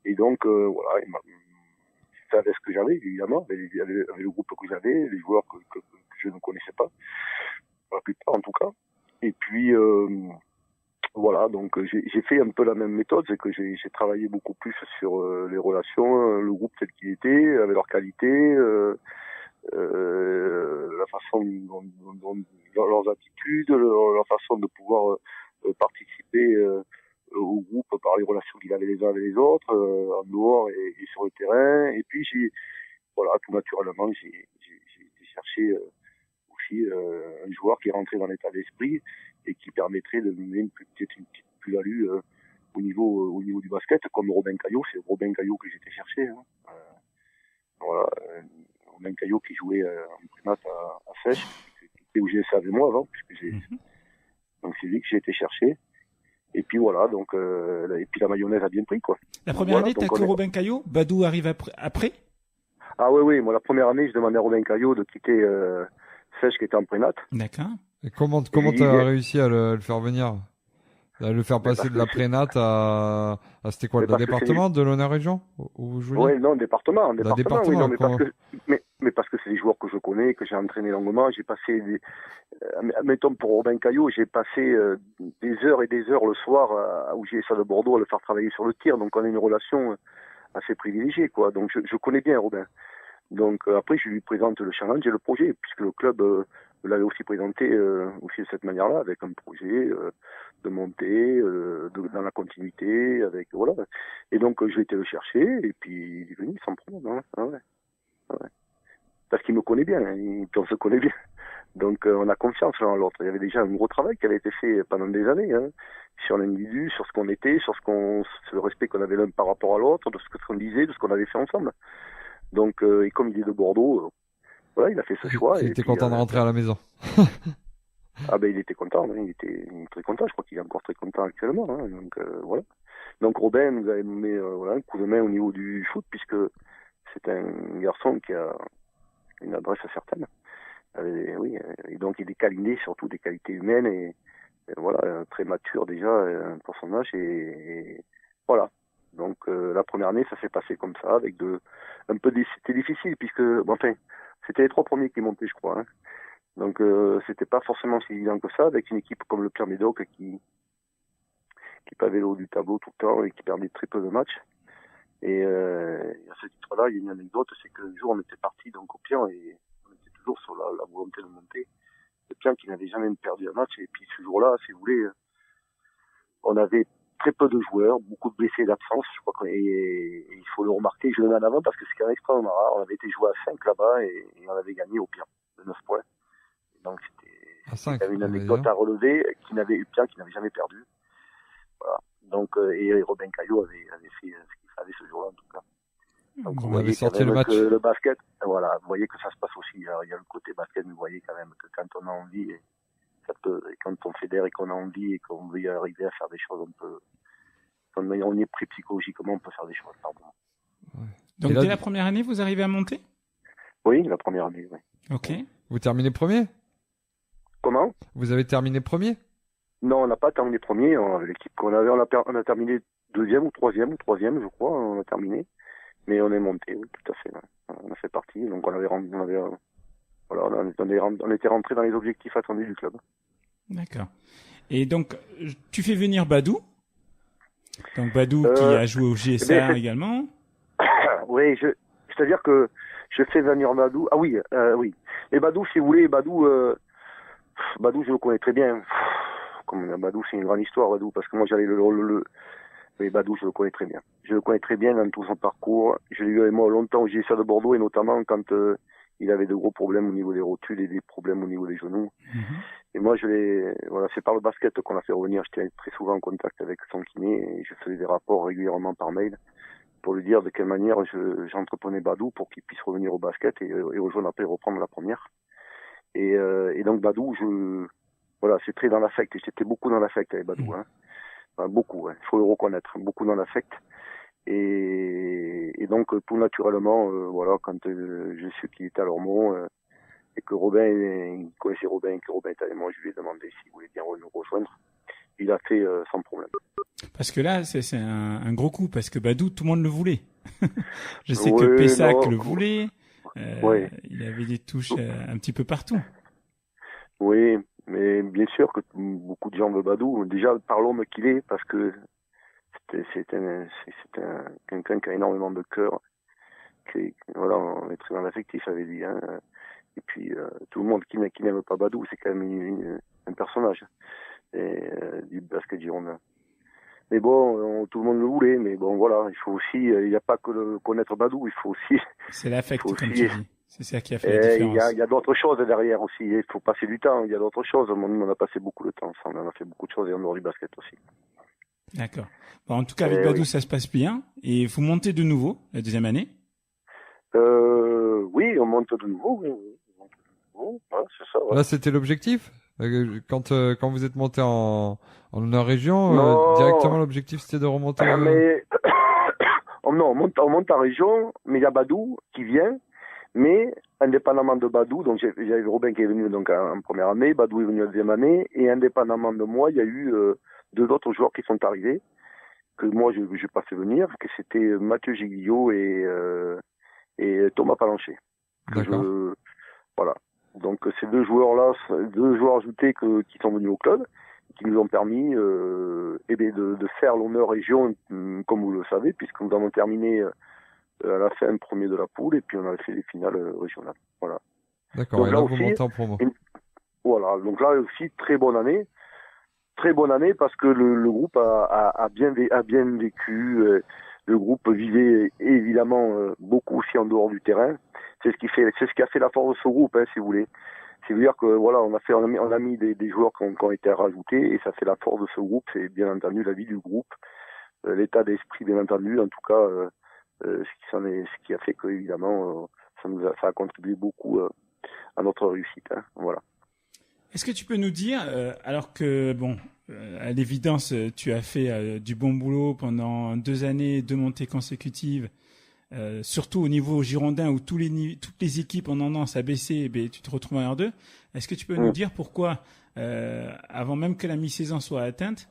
Et donc je savais ce que j'avais évidemment avec le groupe que j'avais, les joueurs que je ne connaissais pas, la plupart en tout cas. Et puis donc j'ai fait un peu la même méthode, c'est que j'ai travaillé beaucoup plus sur les relations, le groupe tel qu'il était, avec leurs qualités, la façon dont leurs attitudes, leur façon de pouvoir participer au groupe par les relations qu'il avait les uns avec les autres, en dehors et sur le terrain. Et puis tout naturellement, j'ai cherché aussi un joueur qui rentrait dans l'état d'esprit et qui permettrait de mener peut-être une petite plus-value au niveau du basket, comme Robin Caillot. C'est Robin Caillot que j'étais cherché. Robin Caillot qui jouait en primat à Sèche, qui était au GSA avec moi avant, donc c'est lui que j'ai été chercher. Et puis voilà, donc et puis la mayonnaise a bien pris quoi. La première année, t'as que Robin Caillot, Badou arrive après. Ah oui, moi la première année, je demandais à Robin Caillot de quitter Sèche qui était en prénat. D'accord. Et comment t'as réussi à le faire venir, à le faire passer de la prénat à c'était quoi, le département de l'honneur région où vous jouiez? Oui, non, département, oui, non, mais parce que c'est des joueurs que je connais, que j'ai entraîné longuement. J'ai passé mettons pour Robin Caillot, j'ai passé des heures et des heures le soir où j'ai ça de Bordeaux à le faire travailler sur le tir, donc on a une relation assez privilégiée quoi. Donc je connais bien Robin. Donc après je lui présente le challenge et le projet, puisque le club l'avais aussi présenté aussi de cette manière-là, avec un projet de montée, dans la continuité, avec voilà. Et donc j'ai été le chercher et puis il est venu sans problème. Hein. Ah ouais. Ah ouais. Parce qu'il me connaît bien, hein, on se connaît bien. Donc on a confiance l'un à l'autre. Il y avait déjà un gros travail qui avait été fait pendant des années, hein, sur l'individu, sur ce qu'on était, sur le respect qu'on avait l'un par rapport à l'autre, de ce qu'on disait, de ce qu'on avait fait ensemble. Donc et comme il est de Bordeaux, voilà, il a fait ce choix. Il était content de rentrer à la maison. Ah ben il était content, hein, il était très content. Je crois qu'il est encore très content actuellement. Hein, donc voilà. Donc Robin nous avait donné un coup de main au niveau du foot puisque c'est un garçon qui a une adresse certaine. Oui, et donc il est câliné, surtout des qualités humaines et voilà, très mature déjà pour son âge et voilà. Donc la première année ça s'est passé comme ça avec c'était difficile puisque enfin c'était les 3 premiers qui montaient je crois. Hein. Donc c'était pas forcément si évident que ça avec une équipe comme le Pierre Médoc qui pavait le haut du tableau tout le temps et qui perdait très peu de matchs. Et à ce titre-là, il y a une anecdote, c'est qu'un jour on était parti donc au Pian et on était toujours sur la volonté de monter. Le Pian qui n'avait jamais perdu un match et puis ce jour-là, si vous voulez, on avait très peu de joueurs, beaucoup de blessés d'absence, je crois et il faut le remarquer, je le mets en avant parce que c'est quand même extrêmement rare. On avait été joué à 5 là-bas et on avait gagné au Pian de 9 points. Donc c'était une anecdote à relever Pian qui n'avait jamais perdu. Voilà. Donc et Robin Caillot avait fait ce qu'il fallait ce jour-là en tout cas. Donc on avait sorti le match. Le basket, voilà, vous voyez que ça se passe aussi. Alors, il y a le côté basket, mais vous voyez quand même que quand on a envie, et quand on fédère et qu'on a envie et qu'on veut y arriver à faire des choses, quand on est pris psychologiquement, on peut faire des choses. Pardon. Ouais. Donc dès la première année, vous arrivez à monter ? Oui, la première année, oui. Ok. Vous terminez premier ? Comment ? Vous avez terminé premier ? Non, on n'a pas terminé premier. L'équipe qu'on avait, on a terminé deuxième ou troisième, je crois. On a terminé. Mais on est monté, oui, tout à fait. On a fait partie. Donc on était rentré dans les objectifs attendus du club. D'accord. Et donc, tu fais venir Badou. Donc Badou qui a joué au GSA également. Oui, c'est-à-dire que je fais venir Badou. Ah oui, oui. Et Badou, si vous voulez, Badou, je le connais très bien. Badou, c'est une grande histoire, Badou, parce que moi j'allais mais Badou, je le connais très bien. Je le connais très bien dans tout son parcours. Je l'ai eu avec moi longtemps au GSA de Bordeaux et notamment quand il avait de gros problèmes au niveau des rotules et des problèmes au niveau des genoux. Et moi, c'est par le basket qu'on l'a fait revenir. J'étais très souvent en contact avec son kiné et je faisais des rapports régulièrement par mail pour lui dire de quelle manière j'entreprenais Badou pour qu'il puisse revenir au basket et rejoindre après reprendre la première. Et donc Badou, c'est très dans l'affect. J'étais beaucoup dans l'affect avec Badou, hein. Enfin, beaucoup, il faut le reconnaître, beaucoup dans l'affect. Et donc tout naturellement, quand je suis qu'il était à Lormont et que Robin connaissait Robin et que Robin était avec moi, je lui ai demandé s'il voulait bien nous rejoindre. Il a fait sans problème. Parce que là, c'est un gros coup, parce que Badou, tout le monde le voulait. Je sais que Pessac le voulait. Il avait des touches un petit peu partout. Oui, mais bien sûr que beaucoup de gens veulent Badou. Déjà par l'homme qu'il est, parce que c'est quelqu'un qui a énormément de cœur. On est très dans l'affectif avec lui. Hein. Et puis tout le monde qui n'aime pas Badou, c'est quand même un personnage du basket girondin. Mais bon, tout le monde le voulait, mais bon voilà, il faut aussi, il n'y a pas que connaître Badou, il faut aussi. C'est l'affect, comme tu dis. C'est ça qui a fait la différence. Il y a d'autres choses derrière aussi. Il faut passer du temps. Il y a d'autres choses. On a passé beaucoup de temps ensemble. On a fait beaucoup de choses et en dehors du basket aussi. D'accord. Bon, en tout cas, avec Badou, ça se passe bien. Et vous montez de nouveau la deuxième année ? Oui, on monte de nouveau. Oui. Ouais, c'est ça. Ouais. Là, c'était l'objectif. Quand vous êtes monté en région, directement l'objectif c'était de remonter. Mais non, on monte en région, mais il y a Badou qui vient. Mais indépendamment de Badou, donc j'avais Robin qui est venu donc en première année, Badou est venu en deuxième année, et indépendamment de moi, il y a eu 2 autres joueurs qui sont arrivés que moi je n'ai pas fait venir, que c'était Mathieu Giguillot et Thomas Palancher. D'accord. Voilà. Donc ces 2 joueurs-là, 2 joueurs ajoutés qui sont venus au club, qui nous ont permis de faire l'honneur région, comme vous le savez, puisque nous avons terminé à la fin premier de la poule et puis on a fait les finales régionales. Voilà. D'accord. Donc et là vous montez en promo. Voilà, donc là aussi très bonne année parce que le groupe a bien vécu. Le groupe vivait évidemment beaucoup aussi en dehors du terrain. C'est ce qui a fait la force de ce groupe, si vous voulez. C'est-à-dire que voilà, on a mis des joueurs qui ont été rajoutés et ça fait la force de ce groupe. C'est bien entendu la vie du groupe, l'état d'esprit bien entendu. En tout cas, ce qui a fait que évidemment ça a contribué beaucoup à notre réussite. Voilà. Est-ce que tu peux nous dire, alors que à l'évidence, tu as fait du bon boulot pendant 2 années, 2 montées consécutives, surtout au niveau girondin où toutes les équipes ont tendance à baisser, tu te retrouves en R2. Est-ce que tu peux nous dire pourquoi, avant même que la mi-saison soit atteinte,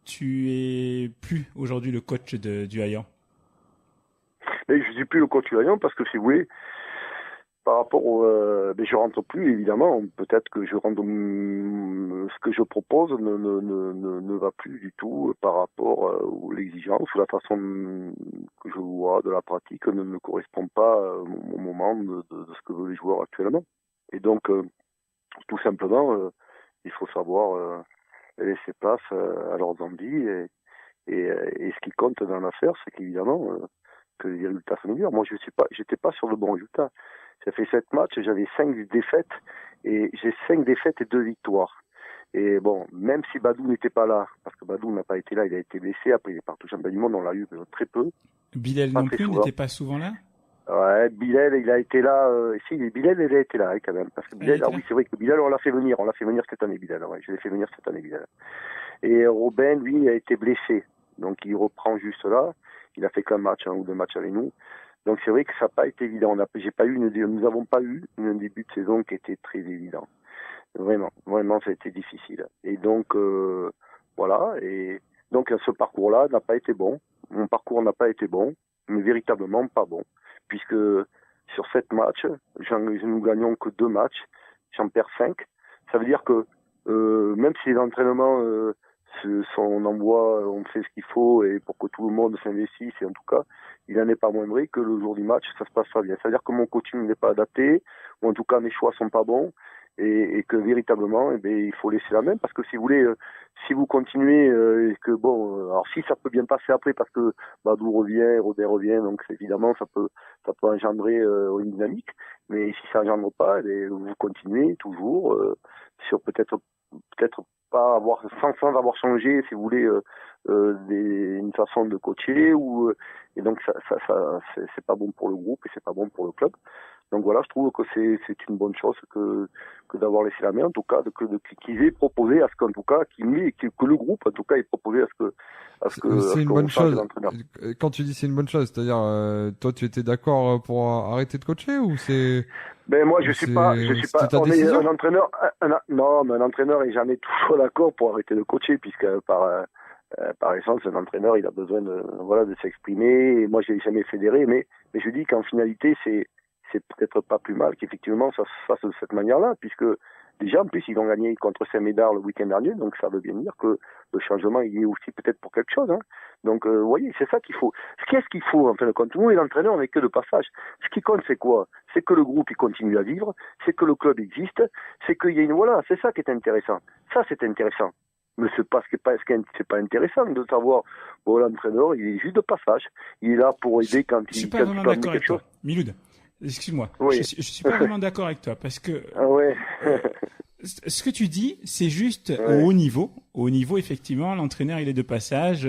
tu es plus aujourd'hui le coach du Hayan? Mais je suis plus le coach du Hayan parce que si vous voulez, par rapport je rentre plus évidemment. Peut-être que ce que je propose ne va plus du tout par rapport aux exigences ou la façon que je vois de la pratique ne correspond pas au moment de ce que veulent les joueurs actuellement. Et donc tout simplement, il faut savoir laisser place à leurs envies et ce qui compte dans l'affaire, c'est qu'évidemment que les résultats s'améliorent. Moi, j'étais pas sur le bon résultat. J'ai fait 7 matchs, j'avais 5 défaites et j'ai 5 défaites et 2 victoires. Et bon, même si Badou n'était pas là, parce que Badou n'a pas été là, il a été blessé, après il est parti au championnat du monde, on l'a eu très peu. Bilal non plus n'était pas souvent là? Ouais, Bilal, il a été là, Bilal, il a été là, quand même. Parce que Bilal, oui, c'est vrai que Bilal, on l'a fait venir cette année, Bilal, ouais, je l'ai fait venir cette année, Bilal. Et Robin, lui, il a été blessé. Donc il reprend juste là, il a fait qu'un match, 1 ou 2 matchs avec nous. Donc c'est vrai que ça n'a pas été évident. Nous n'avons pas eu un début de saison qui était très évident. Vraiment, ça a été difficile. Et donc voilà. Et donc ce parcours-là n'a pas été bon. Mon parcours n'a pas été bon, mais véritablement pas bon, puisque sur 7 matchs, nous gagnons que 2 matchs, j'en perds 5. Ça veut dire que même si les entraînements on fait ce qu'il faut et pour que tout le monde s'investisse, et en tout cas, il n'en est pas moins vrai que le jour du match, ça se passe pas bien. C'est-à-dire que mon coaching n'est pas adapté, ou en tout cas mes choix sont pas bons, et que véritablement, il faut laisser la main, parce que si vous voulez, si vous continuez, et que alors si ça peut bien passer après, parce que Badou revient, Robin revient, donc évidemment ça peut engendrer une dynamique, mais si ça engendre pas, vous continuez toujours sur peut-être pas avoir sans avoir changé, si vous voulez, une façon de coacher et donc ça c'est pas bon pour le groupe et c'est pas bon pour le club. Donc voilà, je trouve que c'est une bonne chose que d'avoir laissé la main, en tout cas qu'ils aient proposé à ce qu'en tout cas que le groupe en tout cas ait proposé à ce que c'est une bonne chose. Quand tu dis c'est une bonne chose, c'est-à-dire toi tu étais d'accord pour arrêter de coacher ou c'est moi je suis pas on est un entraîneur non, mais un entraîneur est jamais toujours d'accord pour arrêter de coacher, puisque par essence un entraîneur il a besoin de s'exprimer, et moi j'ai jamais fédéré, mais je dis qu'en finalité c'est peut-être pas plus mal qu'effectivement ça se fasse de cette manière-là, puisque déjà en plus ils ont gagné contre Saint-Médard le week-end dernier, donc ça veut bien dire que le changement il est aussi peut-être pour quelque chose, hein. Donc vous voyez, c'est ça qu'il faut. Qu'est-ce qu'il faut en fin de compte? Nous, l'entraîneur, on n'est que de passage. Ce qui compte, c'est quoi? C'est que le groupe il continue à vivre, c'est que le club existe, c'est qu'il y a c'est ça qui est intéressant. Ça c'est intéressant. Mais c'est pas intéressant de savoir, l'entraîneur il est juste de passage, il est là pour aider quand il peut amener quelque chose. Miloud, excuse-moi, oui. je suis pas vraiment d'accord avec toi, parce que ce que tu dis, c'est juste au haut niveau. Au haut niveau, effectivement, l'entraîneur, il est de passage.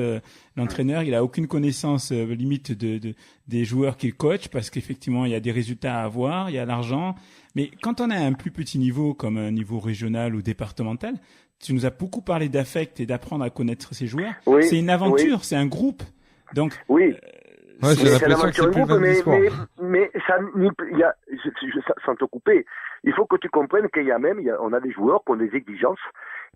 L'entraîneur, il a aucune connaissance limite des joueurs qu'il coach, parce qu'effectivement, il y a des résultats à avoir, il y a l'argent. Mais quand on a un plus petit niveau, comme un niveau régional ou départemental, tu nous as beaucoup parlé d'affect et d'apprendre à connaître ces joueurs. Oui, c'est une aventure, c'est un groupe. Donc, ouais, j'ai l'impression que c'est plus le même discours. Mais sans te couper, il faut que tu comprennes on a des joueurs qui ont des exigences,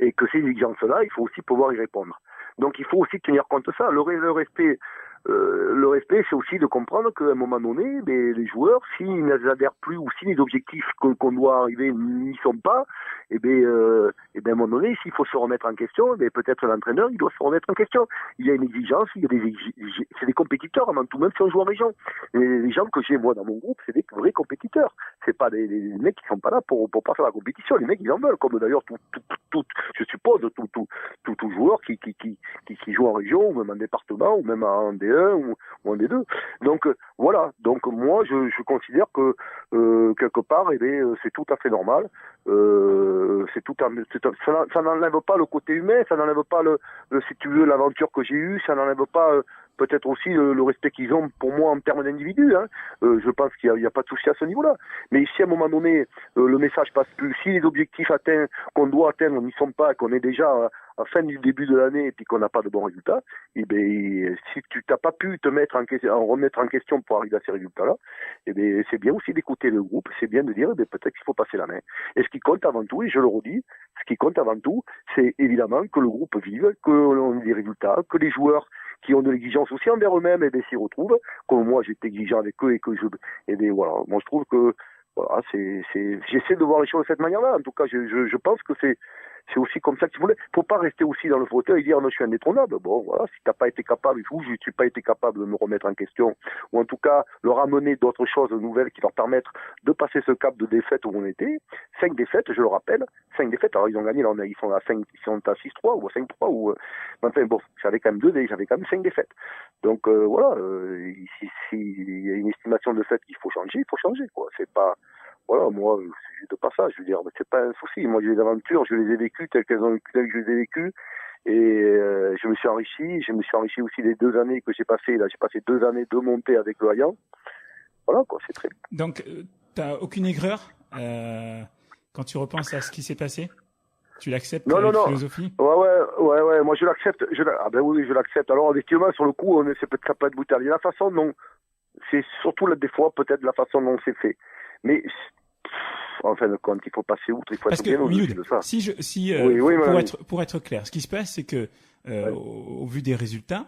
et que ces exigences-là, il faut aussi pouvoir y répondre. Donc il faut aussi tenir compte de ça. Le respect le respect, c'est aussi de comprendre qu'à un moment donné, les joueurs, s'ils n'adhèrent plus ou si les objectifs qu'on doit arriver n'y sont pas, à un moment donné, s'il faut se remettre en question, peut-être l'entraîneur, il doit se remettre en question. Il y a une exigence, c'est des compétiteurs avant tout, même si on joue en région. Les gens que j'ai moi dans mon groupe, c'est des vrais compétiteurs. C'est pas des mecs qui sont pas là pour pas faire la compétition. Les mecs, ils en veulent, comme d'ailleurs je suppose tout joueur qui joue en région, ou même en département, ou même en D1 ou en D2. Donc voilà. Donc moi, je considère que quelque part, c'est tout à fait normal. Ça n'enlève pas le côté humain, ça n'enlève pas si tu veux, l'aventure que j'ai eue, ça n'enlève pas peut-être aussi le respect qu'ils ont pour moi en termes d'individus. Je pense qu'il y a pas de souci à ce niveau-là. Mais si à un moment donné le message passe plus, si les objectifs qu'on doit atteindre n'y sont pas, qu'on est déjà à fin du début de l'année et puis qu'on n'a pas de bons résultats, si tu n'as pas pu te remettre en question pour arriver à ces résultats-là, c'est bien aussi d'écouter le groupe, c'est bien de dire peut-être qu'il faut passer la main. Et ce qui compte avant tout, et je le redis, ce qui compte avant tout, c'est évidemment que le groupe vive, que l'on ait des résultats, que les joueurs qui ont de l'exigence aussi envers eux-mêmes s'y retrouvent, comme moi j'étais exigeant avec eux voilà. Moi je trouve que voilà, j'essaie de voir les choses de cette manière-là. En tout cas, je pense que c'est aussi comme ça qu'il voulait. Faut pas rester aussi dans le fauteuil et dire non, je suis indétrônable. Bon, voilà, si t'as pas été capable, ou je suis pas été capable de me remettre en question, ou en tout cas leur amener d'autres choses nouvelles qui leur permettent de passer ce cap de défaite où on était. 5 défaites, je le rappelle. 5 défaites. Alors ils ont gagné, là, ils sont à 6-3 ou à 5-3 ou enfin bon, j'avais quand même 5 défaites. Donc voilà, s'il y a une estimation de fait qu'il faut changer, il faut changer, quoi. C'est pas voilà, moi, c'est juste pas ça, je veux dire, mais c'est pas un souci. Moi, j'ai des aventures, je les ai vécues telles que je les ai vécues, et je me suis enrichi aussi les 2 années que j'ai passées. Là, j'ai passé 2 années de montée avec le Hayan. Voilà, quoi, c'est très bien. Donc, t'as aucune aigreur quand tu repenses à ce qui s'est passé? Tu l'acceptes avec philosophie? Ouais, moi je l'accepte. Oui, je l'accepte. Alors, effectivement, sur le coup, ça peut être brutal. Il y a la façon dont, c'est surtout des fois, peut-être la façon dont c'est fait. Mais, en fin de compte, il faut passer outre, il faut être bien au-dessus de ça. Pour être clair, ce qui se passe, c'est que, au vu des résultats,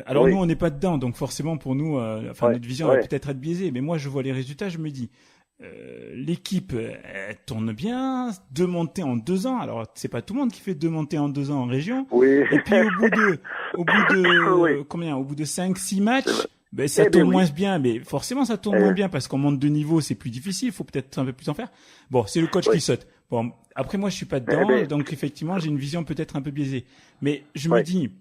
alors nous, on n'est pas dedans, donc forcément, pour nous, notre vision va peut-être être biaisée, mais moi, je vois les résultats, je me dis, l'équipe, elle tourne bien, 2 montées en 2 ans. Alors, c'est pas tout le monde qui fait 2 montées en 2 ans en région. Oui. Et puis, au bout de 5-6 matchs, ça tourne moins bien, mais forcément ça tourne moins bien parce qu'on monte de niveau, c'est plus difficile, il faut peut-être un peu plus en faire. Bon, c'est le coach qui saute. Bon, après moi je suis pas dedans, donc effectivement j'ai une vision peut-être un peu biaisée. Mais je me dis,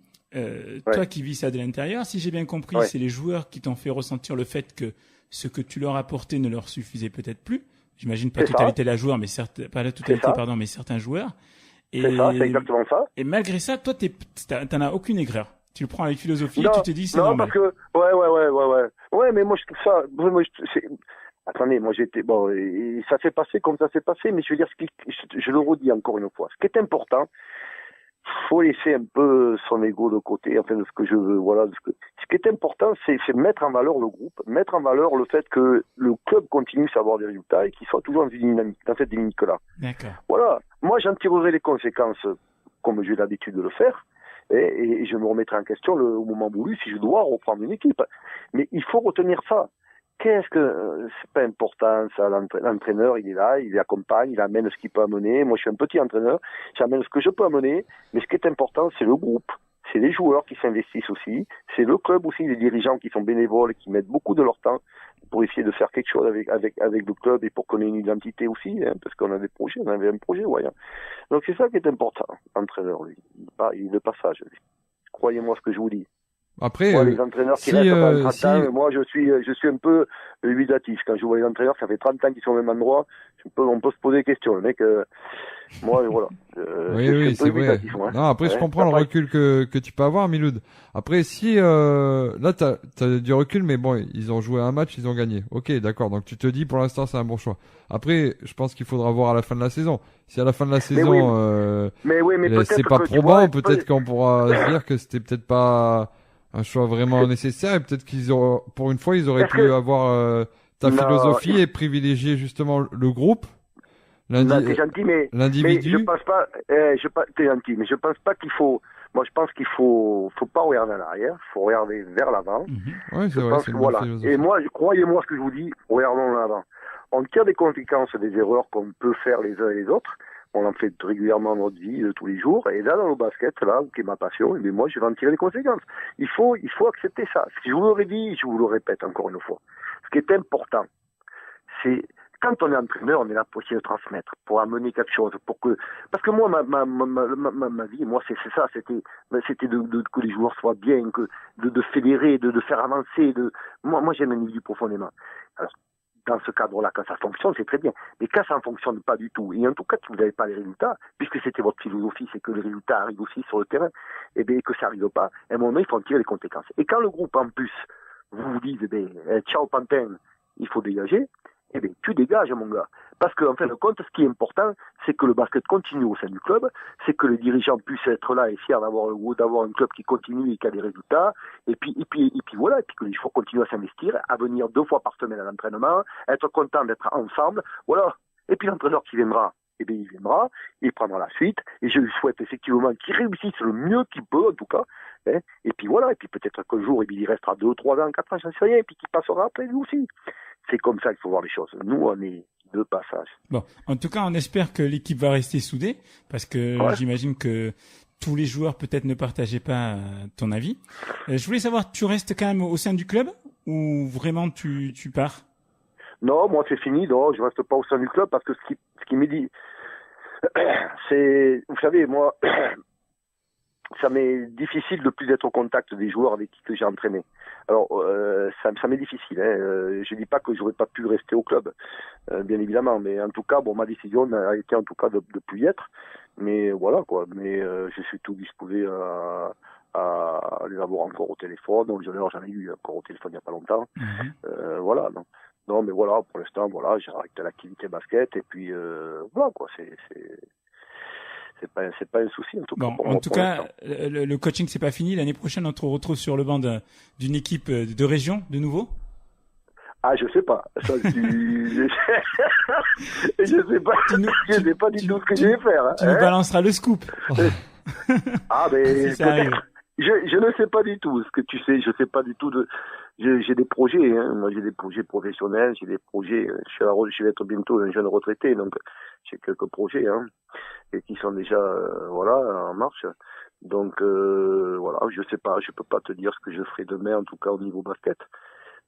toi qui vis ça de l'intérieur, si j'ai bien compris, c'est les joueurs qui t'ont fait ressentir le fait que ce que tu leur apportais ne leur suffisait peut-être plus. J'imagine pas la totalité de la joueur, mais mais certains joueurs. C'est ça, c'est exactement ça. Et malgré ça, toi t'en as aucune aigreur. Tu le prends avec philosophie et tu te dis c'est normal. Parce que ouais, mais moi je trouve ça. Attendez, moi j'étais et ça s'est passé comme ça s'est passé, mais je veux dire je le redis encore une fois. Ce qui est important, faut laisser un peu son ego de côté, enfin de ce que je veux. Voilà, ce qui est important, c'est mettre en valeur le groupe, mettre en valeur le fait que le club continue à avoir des résultats et qu'il soit toujours dans cette dynamique-là. D'accord. Voilà. Moi, j'en tirerai les conséquences comme j'ai l'habitude de le faire. Et je me remettrai en question au moment voulu si je dois reprendre une équipe. Mais il faut retenir ça. C'est pas important, ça, l'entraîneur, il est là, il accompagne, il amène ce qu'il peut amener. Moi, je suis un petit entraîneur, j'amène ce que je peux amener. Mais ce qui est important, c'est le groupe. C'est les joueurs qui s'investissent aussi. C'est le club aussi, les dirigeants qui sont bénévoles, qui mettent beaucoup de leur temps pour essayer de faire quelque chose avec le club et pour qu'on ait une identité aussi, parce qu'on a des projets, on avait un projet, Donc c'est ça qui est important, l'entraîneur, lui. Il est de passage, lui. Croyez-moi ce que je vous dis. Après, moi, les entraîneurs qui restent pendant 30 ans, moi je suis un peu dubitatif. Quand je vois les entraîneurs, ça fait 30 ans qu'ils sont au même endroit, on peut se poser des questions. Le mec, moi, voilà. Oui, c'est vrai. Non, après, je comprends le recul que tu peux avoir, Miloud. Après, si là, t'as du recul, mais bon, ils ont joué un match, ils ont gagné. Ok, d'accord. Donc tu te dis, pour l'instant, c'est un bon choix. Après, je pense qu'il faudra voir à la fin de la saison. Si à la fin de la saison, c'est pas probant, peut-être qu'on pourra se dire que c'était peut-être pas un choix vraiment nécessaire, et peut-être pour une fois, ils auraient pu avoir ta philosophie et privilégier justement le groupe. T'es gentil, mais l'individu. Mais je pense pas, t'es gentil, mais je pense pas qu'il faut Moi, je pense qu'il faut pas regarder en arrière, il faut regarder vers l'avant. Ouais, c'est vrai, c'est une bonne philosophie. Et moi, croyez-moi ce que je vous dis, regardons l'avant. On tire des conséquences des erreurs qu'on peut faire les uns et les autres. On en fait régulièrement dans notre vie, tous les jours. Et là, dans le basket, là, qui est ma passion, et bien moi, je vais en tirer les conséquences. Il faut accepter ça. Si je vous l'aurais dit, je vous le répète encore une fois. Ce qui est important, c'est quand on est entraîneur, on est là pour essayer de transmettre, pour amener quelque chose, parce que moi, ma vie, moi, c'est ça, c'était que les joueurs soient bien, de fédérer, de faire avancer, moi, j'aime l'individu profondément. Alors, dans ce cadre-là, quand ça fonctionne, c'est très bien. Mais quand ça ne fonctionne pas du tout, et en tout cas, si vous n'avez pas les résultats, puisque c'était votre philosophie, c'est que les résultats arrivent aussi sur le terrain, et bien, que ça n'arrive pas, à un moment, il faut en tirer les conséquences. Et quand le groupe, en plus, vous dit, ciao Pantin, il faut dégager, eh bien, tu dégages, mon gars. Parce qu'en fin de compte, ce qui est important, c'est que le basket continue au sein du club, c'est que les dirigeants puissent être là et fiers d'avoir un club qui continue et qui a des résultats, et puis voilà, et puis que les joueurs continuent à s'investir, à venir 2 fois par semaine à l'entraînement, être content d'être ensemble, voilà. Et puis l'entraîneur qui viendra, eh bien, il viendra, il prendra la suite, et je lui souhaite effectivement qu'il réussisse le mieux qu'il peut, en tout cas, hein. Et puis voilà, et puis peut-être qu'un jour, il restera 2, 3 ans, 4 ans, j'en sais rien, et puis qu'il passera après lui aussi. C'est comme ça qu'il faut voir les choses. Nous, on est de passage. Bon, en tout cas, on espère que l'équipe va rester soudée, parce que j'imagine que tous les joueurs peut-être ne partageaient pas ton avis. Je voulais savoir, tu restes quand même au sein du club, ou vraiment tu pars? Non, moi c'est fini, non, je reste pas au sein du club, parce que ce qui m'est dit, c'est, vous savez, moi, ça m'est difficile de plus être au contact des joueurs avec qui que j'ai entraîné. Alors, ça m'est difficile. Je dis pas que j'aurais pas pu rester au club, bien évidemment, mais en tout cas, bon, ma décision a été en tout cas de plus y être. Mais voilà quoi. Mais je suis tout disposé à les avoir encore au téléphone. Donc j'en ai eu encore au téléphone il y a pas longtemps. Voilà. Non, mais voilà, pour l'instant, voilà, j'ai arrêté l'activité basket et puis voilà quoi. C'est pas un souci en tout cas. Bon, en tout cas, le coaching c'est pas fini. L'année prochaine, on te retrouve sur le banc d'une équipe de région de nouveau. Ah, je sais pas. Ça, je sais pas du tout ce que je vais faire. Tu nous balanceras le scoop. Ah, mais je ne sais pas du tout. Ce que tu sais, je sais pas du tout j'ai des projets, hein. Moi, j'ai des projets professionnels, j'ai des projets, je vais être bientôt un jeune retraité, donc j'ai quelques projets, hein, et qui sont déjà, en marche. Donc, voilà, je sais pas, je peux pas te dire ce que je ferai demain, en tout cas au niveau basket.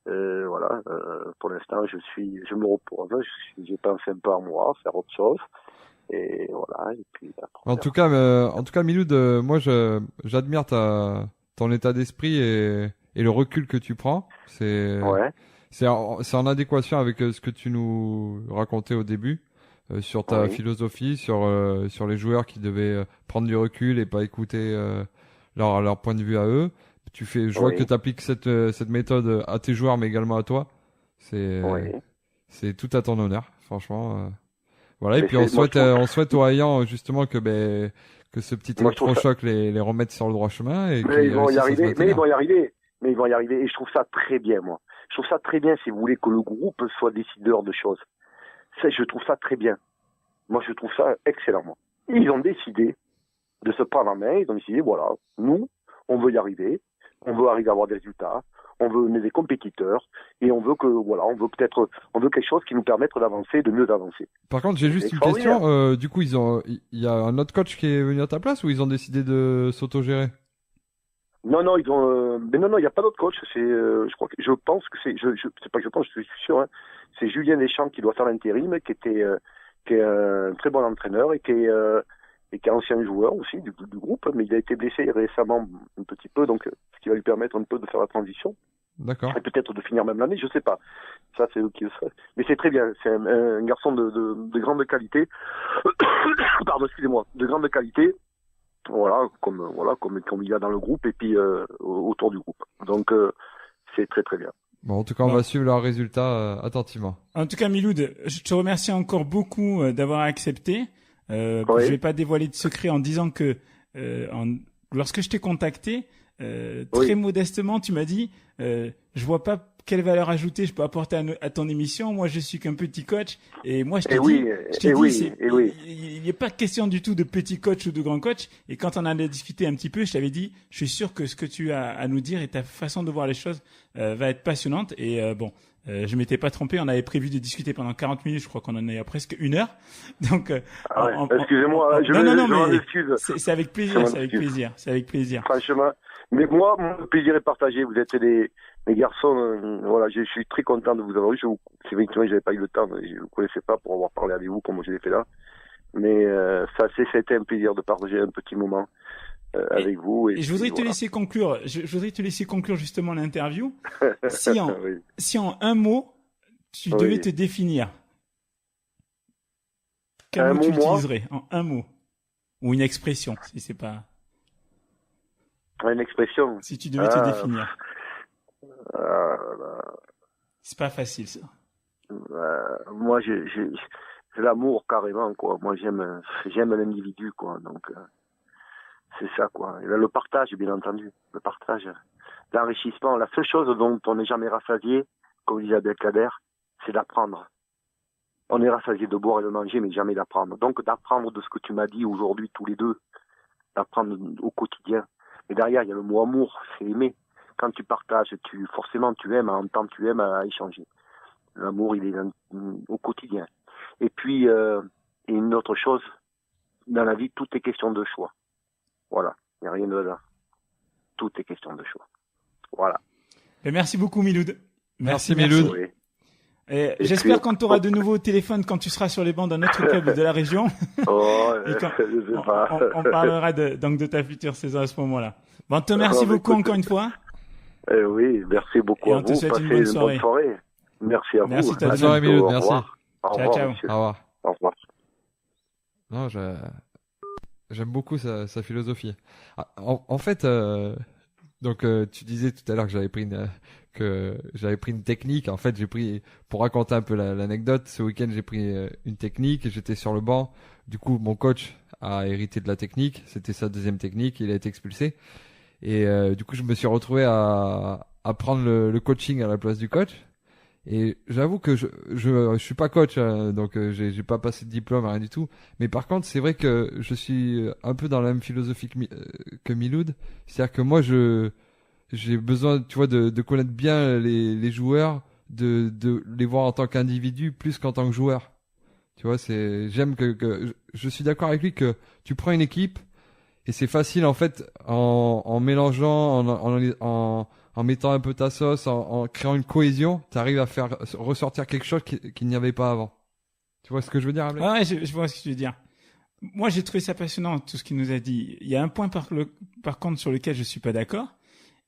Pour l'instant, je me repose, j'ai pensé un peu à moi, faire autre chose. Et voilà, et puis après, en tout cas, Miloud, moi, j'admire ton état d'esprit et le recul que tu prends. C'est en adéquation avec ce que tu nous racontais au début, sur ta philosophie, sur les joueurs qui devaient prendre du recul et pas écouter, leur point de vue à eux. Je vois que tu appliques cette méthode à tes joueurs, mais également à toi. C'est tout à ton honneur, franchement. Voilà, et puis on souhaite aux Haillans justement que ce petit électrochoc les remette sur le droit chemin. Mais ils vont y arriver, mais ils vont y arriver, et je trouve ça très bien, moi. Je trouve ça très bien, si vous voulez, que le groupe soit décideur de choses. Ça, je trouve ça très bien. Moi, je trouve ça excellent, moi. Ils ont décidé de se prendre en main, ils ont décidé, voilà, nous, on veut y arriver, on veut arriver à avoir des résultats, on veut des compétiteurs, et on veut quelque chose qui nous permette d'avancer, de mieux avancer. Par contre, j'ai juste une question. Du coup, il y a un autre coach qui est venu à ta place, ou ils ont décidé de s'autogérer? Non, il n'y a pas d'autre coach. Je pense que je suis sûr, hein. C'est Julien Deschamps qui doit faire l'intérim, qui est un très bon entraîneur et qui est ancien joueur aussi du groupe, mais il a été blessé récemment un petit peu, donc ce qui va lui permettre un peu de faire la transition. D'accord. Et peut-être de finir même l'année, je sais pas. Ça, c'est eux qui le savent. Mais c'est très bien. C'est un garçon de grande qualité. Pardon, excusez-moi. De grande qualité. Voilà, comme il y a dans le groupe et puis autour du groupe. Donc, c'est très très bien. Bon, en tout cas, on va suivre leurs résultats attentivement. En tout cas, Miloud, je te remercie encore beaucoup d'avoir accepté. Je vais pas dévoiler de secret en disant que lorsque je t'ai contacté, très modestement, tu m'as dit je vois pas quelle valeur ajoutée je peux apporter à ton émission. Moi, je suis qu'un petit coach. Et moi, je te dis, il n'y a pas question du tout de petit coach ou de grand coach. Et quand on en a discuté un petit peu, je t'avais dit, je suis sûr que ce que tu as à nous dire et ta façon de voir les choses va être passionnante. Et je m'étais pas trompé. On avait prévu de discuter pendant 40 minutes. Je crois qu'on en est à presque 1 heure. Donc, excusez-moi, c'est avec plaisir. C'est avec plaisir. Franchement. Mais moi, mon plaisir est partagé. Vous êtes des garçons. Voilà, je suis très content de vous avoir eu. C'est vrai que j'avais pas eu le temps. Je ne vous connaissais pas pour avoir parlé avec vous comme je l'ai fait là. Mais c'était un plaisir de partager un petit moment avec vous. Et je voudrais te laisser conclure. Je voudrais te laisser conclure justement l'interview. Si en un mot, tu devais te définir, quel mot tu utiliserais en un mot ou une expression, si c'est pas. Une expression. Si tu devais te définir. C'est pas facile ça. Moi, j'ai l'amour carrément quoi. Moi, j'aime l'individu quoi. Donc c'est ça quoi. Et là, le partage, bien entendu. Le partage, l'enrichissement. La seule chose dont on n'est jamais rassasié, comme disait Abdelkader, c'est d'apprendre. On est rassasié de boire et de manger, mais jamais d'apprendre. Donc d'apprendre de ce que tu m'as dit aujourd'hui tous les deux, d'apprendre au quotidien. Et derrière, il y a le mot amour, c'est aimer. Quand tu partages, forcément tu aimes à entendre, tu aimes à échanger. L'amour, il est au quotidien. Et puis, une autre chose, dans la vie, tout est question de choix. Voilà, il n'y a rien de là. Tout est question de choix. Voilà. Et merci beaucoup, Miloud. Merci. Miloud. Oui. Et j'espère qu'on t'aura de nouveau au téléphone quand tu seras sur les bancs d'un autre club de la région. Je sais pas. On parlera donc de ta future saison à ce moment-là. Bon, on te remercie beaucoup encore une fois. Oui, merci beaucoup à vous. On te souhaite une bonne soirée. Merci à vous. Merci, bonne soirée, Miloud. Merci. Ciao. Au revoir. Au revoir. Non, j'aime beaucoup sa philosophie. En fait, donc tu disais tout à l'heure que j'avais pris une technique. En fait, pour raconter un peu l'anecdote, ce week-end j'ai pris une technique et j'étais sur le banc. Du coup, mon coach a hérité de la technique. C'était sa deuxième technique. Il a été expulsé. Et du coup, je me suis retrouvé à prendre le coaching à la place du coach. Et j'avoue que je suis pas coach, hein, donc j'ai pas passé de diplôme, rien du tout. Mais par contre, c'est vrai que je suis un peu dans la même philosophie que Miloud. C'est-à-dire que moi, j'ai besoin, tu vois, de connaître bien les joueurs, de les voir en tant qu'individu plus qu'en tant que joueur. Tu vois, j'aime que je suis d'accord avec lui que tu prends une équipe et c'est facile en fait en mélangeant, en mettant un peu ta sauce, en créant une cohésion, tu arrives à faire ressortir quelque chose qu'il n'y avait pas avant. Tu vois ce que je veux dire, Abel ? Ouais, je vois ce que tu veux dire. Moi, j'ai trouvé ça passionnant, tout ce qu'il nous a dit. Il y a un point par contre sur lequel je suis pas d'accord.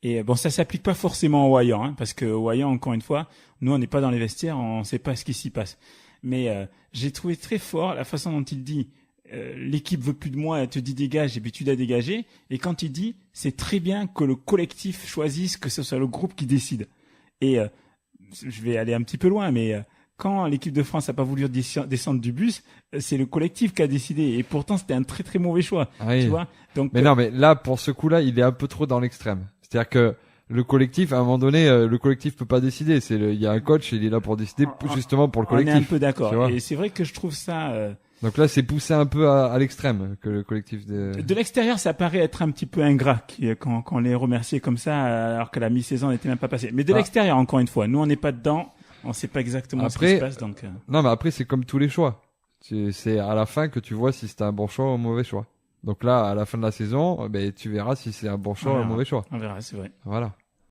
Et bon, ça s'applique pas forcément au Wayant, hein, parce que au Wayant, encore une fois, nous, on n'est pas dans les vestiaires, on sait pas ce qui s'y passe. Mais j'ai trouvé très fort la façon dont il dit l'équipe veut plus de moi, elle te dit dégage, et puis tu l'as dégagé. Et quand il dit c'est très bien que le collectif choisisse, que ce soit le groupe qui décide. Et je vais aller un petit peu loin, mais quand l'équipe de France a pas voulu descendre du bus, c'est le collectif qui a décidé. Et pourtant, c'était un très très mauvais choix. Oui. Tu vois. Donc, mais non, mais là, pour ce coup-là, il est un peu trop dans l'extrême. C'est-à-dire que le collectif, à un moment donné, le collectif peut pas décider. Il y a un coach, il est là pour décider, justement pour le collectif. On est un peu d'accord. Et c'est vrai que je trouve ça. Donc là, c'est poussé un peu à l'extrême que le collectif. De l'extérieur, ça paraît être un petit peu ingrat quand on les remerciait comme ça, alors que la mi-saison n'était même pas passée. Mais de l'extérieur, encore une fois, nous on n'est pas dedans, on sait pas exactement ce qui se passe. Donc. Non, mais après c'est comme tous les choix. C'est à la fin que tu vois si c'était un bon choix ou un mauvais choix. Donc là, à la fin de la saison, tu verras si c'est un bon choix ou un mauvais choix. On verra, c'est vrai. Voilà.